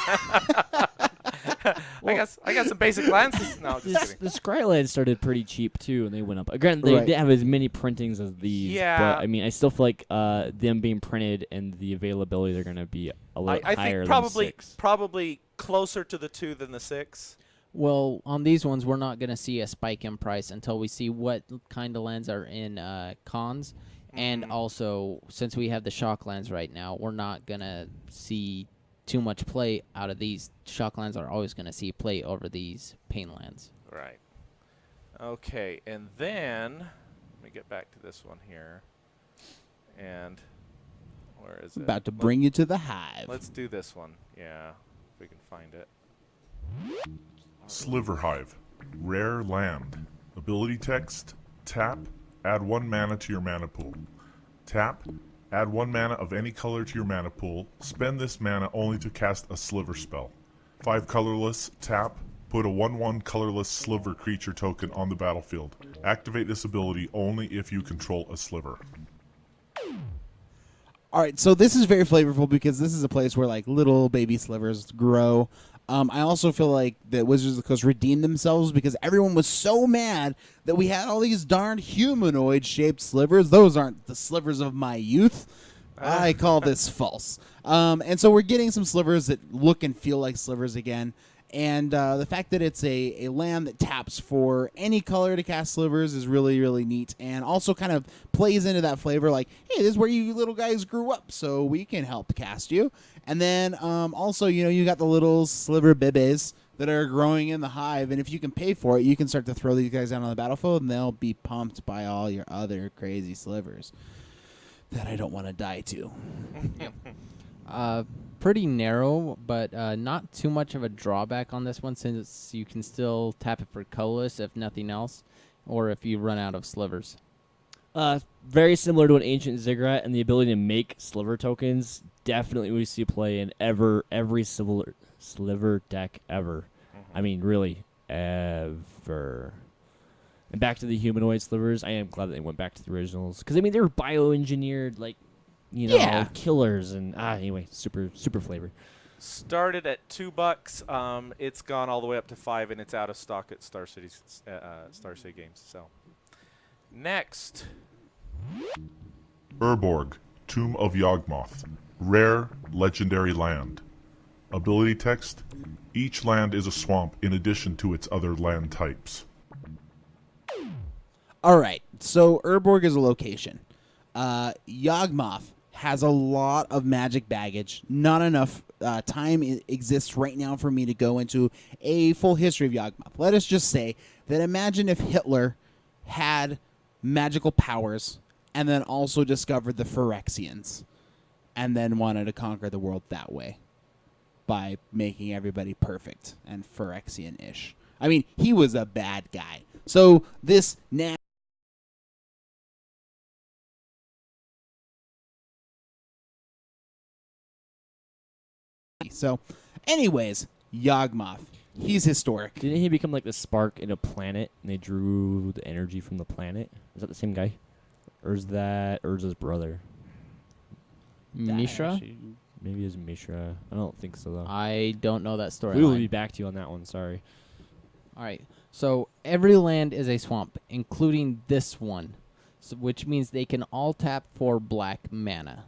I got some basic lands. No, just kidding. The Scrylands started pretty cheap too, and they went up. Granted, they didn't have as many printings as these. Yeah. But I mean, I still feel like them being printed and the availability, they're going to be a little I higher think than 6. probably closer to the 2 than the 6. Well, on these ones, we're not going to see a spike in price until we see what kind of lands are in cons. And also, since we have the shock lands right now, we're not going to see too much play out of these. Shock lands are always going to see play over these pain lands. Right. Okay, and then let me get back to this one here. And where is it? About to bring you to the hive. Let's do this one. Yeah, if we can find it. Sliver Hive. Rare land. Ability text. Tap. Add 1 mana to your mana pool. Tap. Add 1 mana of any color to your mana pool. Spend this mana only to cast a Sliver spell. 5 colorless. Tap. Put a 1/1 colorless Sliver creature token on the battlefield. Activate this ability only if you control a Sliver. All right, so this is very flavorful because this is a place where like little baby slivers grow. I also feel like that Wizards of the Coast redeemed themselves because everyone was so mad that we had all these darn humanoid-shaped slivers. Those aren't the slivers of my youth. I call this false. And so we're getting some slivers that look and feel like slivers again. And the fact that it's a land that taps for any color to cast slivers is really, really neat. And also kind of plays into that flavor like, hey, this is where you little guys grew up, so we can help cast you. And then also, you got the little sliver bibes that are growing in the hive. And if you can pay for it, you can start to throw these guys out on the battlefield, and they'll be pumped by all your other crazy slivers that I don't want to die to. Pretty narrow, but not too much of a drawback on this one since you can still tap it for colorless if nothing else, or if you run out of slivers. Very similar to an Ancient Ziggurat, and the ability to make Sliver tokens. Definitely we see play in every Sliver deck ever. I mean, really, ever. And back to the humanoid slivers, I am glad that they went back to the originals. Because, I mean, they were bioengineered, like, killers. And, anyway, super flavor. Started at $2. It's gone all the way up to $5, and it's out of stock at Star City Games. So, next. Urborg. Tomb of Yawgmoth. Rare, legendary land. Ability text. Each land is a swamp in addition to its other land types. All right, so Urborg is a location. Yawgmoth has a lot of magic baggage. Not enough time exists right now for me to go into a full history of Yawgmoth. Let us just say that imagine if Hitler had magical powers and then also discovered the Phyrexians and then wanted to conquer the world that way by making everybody perfect and Phyrexian-ish. I mean, he was a bad guy. So this So, anyways, Yawgmoth. He's historic. Didn't he become like the spark in a planet, and they drew the energy from the planet? Is that the same guy? Or is that Urza's brother? Mishra? Maybe it's Mishra. I don't think so, though. I don't know that story. We will be back to you on that one, sorry. All right. So every land is a swamp, including this one, which means they can all tap for black mana.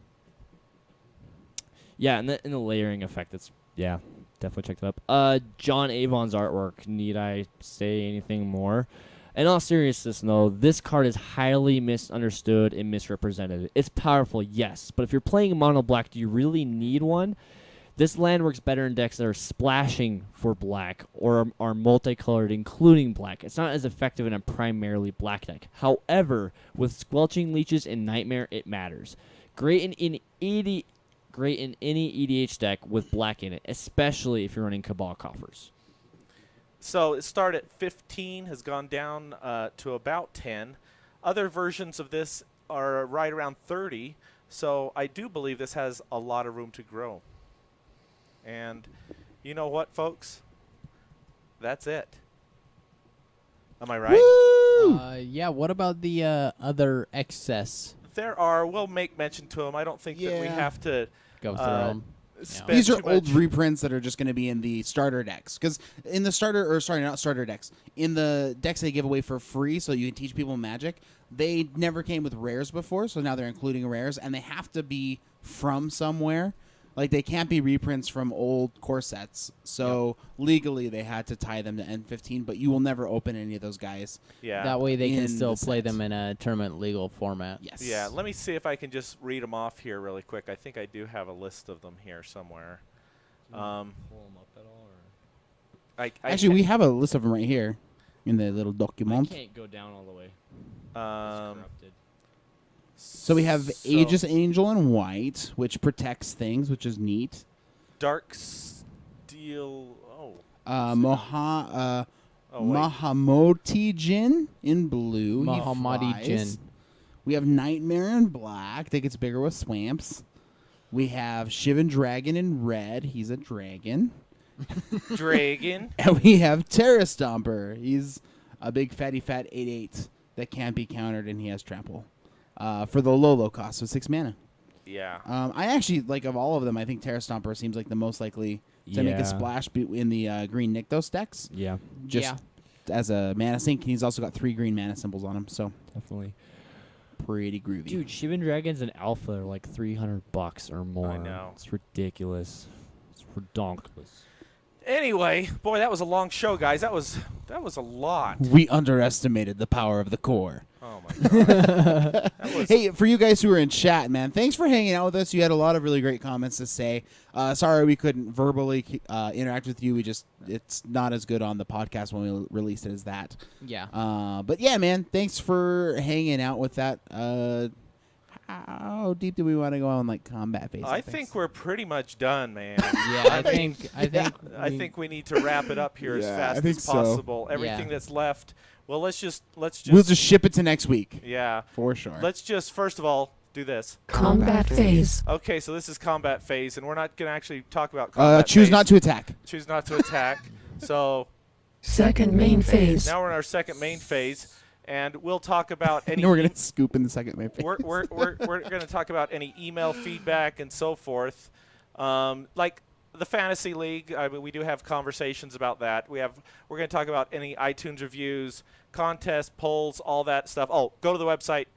Yeah, and the layering effect, that's, definitely check that up. John Avon's artwork, need I say anything more? In all seriousness, though, this card is highly misunderstood and misrepresented. It's powerful, yes, but if you're playing mono black, do you really need one? This land works better in decks that are splashing for black or are multicolored, including black. It's not as effective in a primarily black deck. However, with Squelching Leeches and Nightmare, it matters. Great in any EDH deck with black in it, especially if you're running Cabal Coffers. So it started at 15, has gone down to about 10. Other versions of this are right around 30. So I do believe this has a lot of room to grow. And you know what, folks? That's it. Am I right? Yeah, what about the other excess? There are. We'll make mention to them. I don't think that we Yeah. have to Go through 'em. spend These are too old much. reprints that are just going to be in the starter decks. Because in the not starter decks. In the decks they give away for free so you can teach people Magic, they never came with rares before, so now they're including rares, and they have to be from somewhere. Like, they can't be reprints from old core sets. So legally they had to tie them to M15, but you will never open any of those guys. Yeah. That way they can in still the play set. them in a tournament legal format. Yes. Yeah, let me see if I can just read them off here really quick. I think I do have a list of them here somewhere. Pull them up at all, or? I Actually, we have a list of them right here in the little I document. can't go down all the way. It's Um, corrupted. So we have so Aegis Angel in white, which protects things, which is neat. Dark Steel. Oh. Moha Oh, wait. Mahamoti Jin in blue. He Mahamati flies. Jin. We have Nightmare in black. That gets bigger with swamps. We have Shivan Dragon in red. He's a dragon. Dragon. And we have Terra Stomper. He's a big fatty fat 8/8 that can't be countered, and he has trample. For the low cost of 6 mana. Yeah. I actually, like, of all of them, I think Terra Stomper seems like the most likely to make Yeah. a splash in the green Nykthos decks. Yeah, Just as a mana sink, and he's also got 3 green mana symbols on him, so definitely. pretty groovy. Dude, Shivan Dragons and Alpha are like $300 or more. I know. It's ridiculous. It's redonkulous. Anyway, boy, that was a long show, guys. That was a lot. We underestimated the power of the core. Oh my god. That was, Hey, for you guys who are in chat, man, thanks for hanging out with us. You had a lot of really great comments to say. Sorry we couldn't verbally interact with you. It's not as good on the podcast when we released it as that. Yeah. But yeah, man, thanks for hanging out with that. How deep do we want to go on, like, combat phase? I think we're pretty much done, man. Yeah, I think I think we need to wrap it up here as Yeah, I fast think as so. possible. Everything Yeah. that's left. Well, let's just we'll just ship it to next week yeah. for sure. Let's just first of all do this. Combat phase. Okay, so this is combat phase, and we're not going to actually talk about combat choose phase. not to attack. Choose not to attack. So Second main phase. now we're in our second main phase, and we'll talk about any. And we're gonna scoop in the second main phase. we're going to talk about any email feedback and so forth, like the fantasy league. I mean, we do have conversations about that. We're going to talk about any iTunes reviews, contests, polls, all that stuff. Oh, go to the website,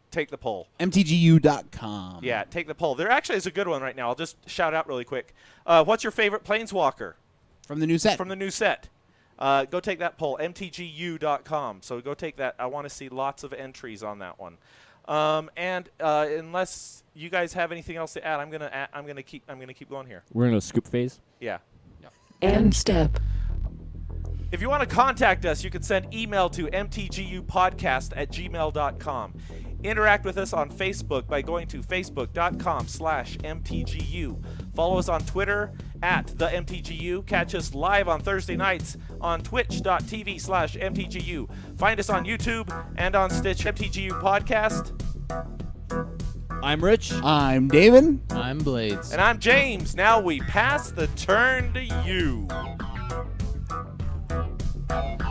take the poll. MTGYou.com. Yeah, take the poll. There actually is a good one right now. I'll just shout out really quick. What's your favorite Planeswalker From the new set. from the new set? Go take that poll, MTGYou.com. So go take that. I want to see lots of entries on that one. And unless you guys have anything else to add, I'm gonna keep going here. We're in a scoop phase. Yeah. End step. If you want to contact us, you can send email to mtgupodcast@gmail.com. Interact with us on Facebook by going to facebook.com/mtgu. Follow us on Twitter @theMTGU. Catch us live on Thursday nights on twitch.tv/mtgu. Find us on YouTube and on Stitch. MTGU Podcast. I'm Rich. I'm David. I'm Blades. And I'm James. Now we pass the turn to you.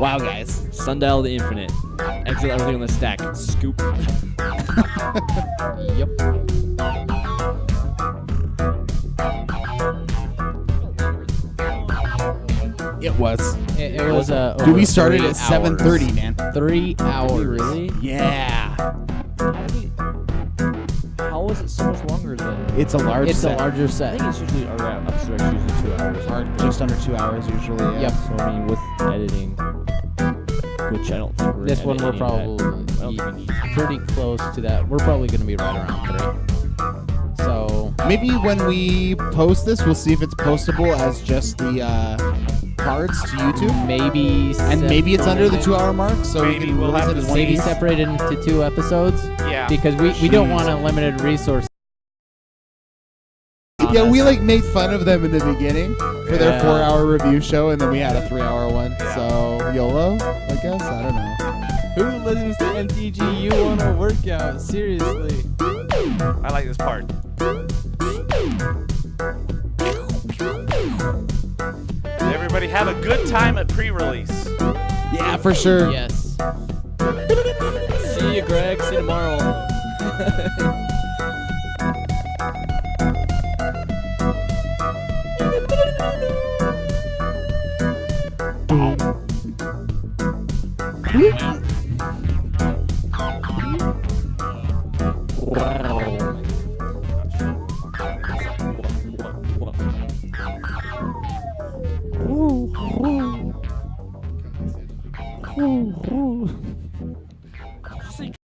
Wow, guys. Sundial the Infinite. Exit everything on the stack. Scoop. Yep. It was. It was a. Dude, we started at 7:30, man. 3 hours. Really? Yeah. How was it so much longer than? It's a large It's set. a larger I set. think it's usually around episodes are usually 2 hours. Just under 2 hours usually. Yeah. Yep. So I mean, with editing. which I don't think we're This at one we're any of that. I don't probably think we need pretty close to that. We're probably going to be right around 3. So Maybe when we post this, we'll see if it's postable as just the cards to YouTube. maybe And maybe it's under the 2-hour mark, so Maybe we can we'll release have it to as see. one maybe piece. separated into 2 episodes Yeah. because we don't want a limited resource. Yeah, we like made fun of them in the beginning for their Yeah. 4-hour review show, and then we had a 3-hour one. Yeah. So YOLO, I guess. I don't know. Who listens to MTGYou on a workout? Seriously. I like this part. Everybody have a good time at pre-release. Yeah, for sure. Yes. See you, Greg. See you tomorrow.